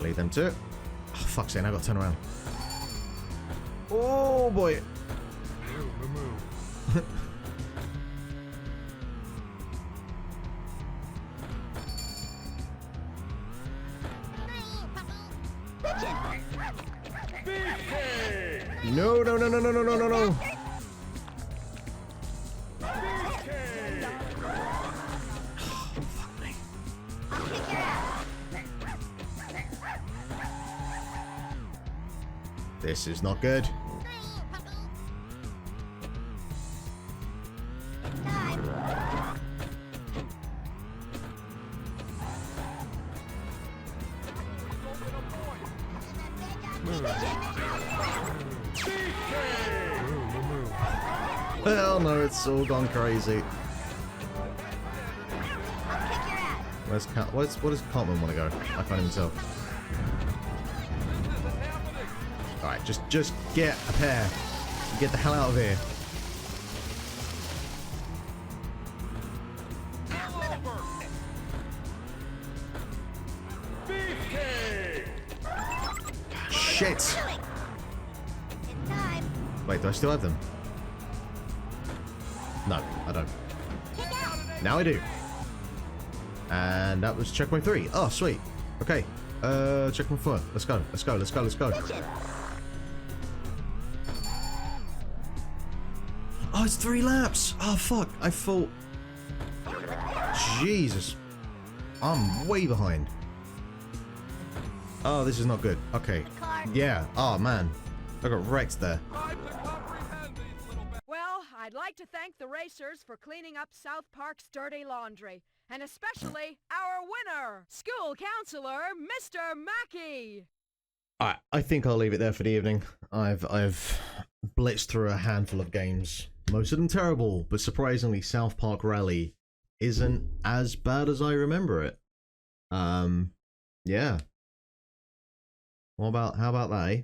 A: Lead them to. Oh, fuck's sake, I gotta turn around. Oh boy. No, no, no, no, no, no, no, no, no. Fuck me. This is not good. Hell no, it's all gone crazy. Where's what does Cartman want to go? I can't even tell. Alright, just get a pair. Get the hell out of here. Shit! Wait, do I still have them? No, I don't. Now I do. And that was checkpoint 3. Oh, sweet. Okay. Checkpoint 4. Let's go. Let's go. Let's go. Let's go. Oh, it's 3 laps. Oh, fuck. I thought... Jesus. I'm way behind. Oh, this is not good. Okay. Yeah. Oh, man. I got wrecked there.
I: Well, I'd like to thank the racers for cleaning up South Park's dirty laundry. And especially our winner, school counselor, Mr. Mackey.
A: Alright, I think I'll leave it there for the evening. I've blitzed through a handful of games. Most of them terrible, but surprisingly South Park Rally isn't as bad as I remember it. Yeah. How about that, eh?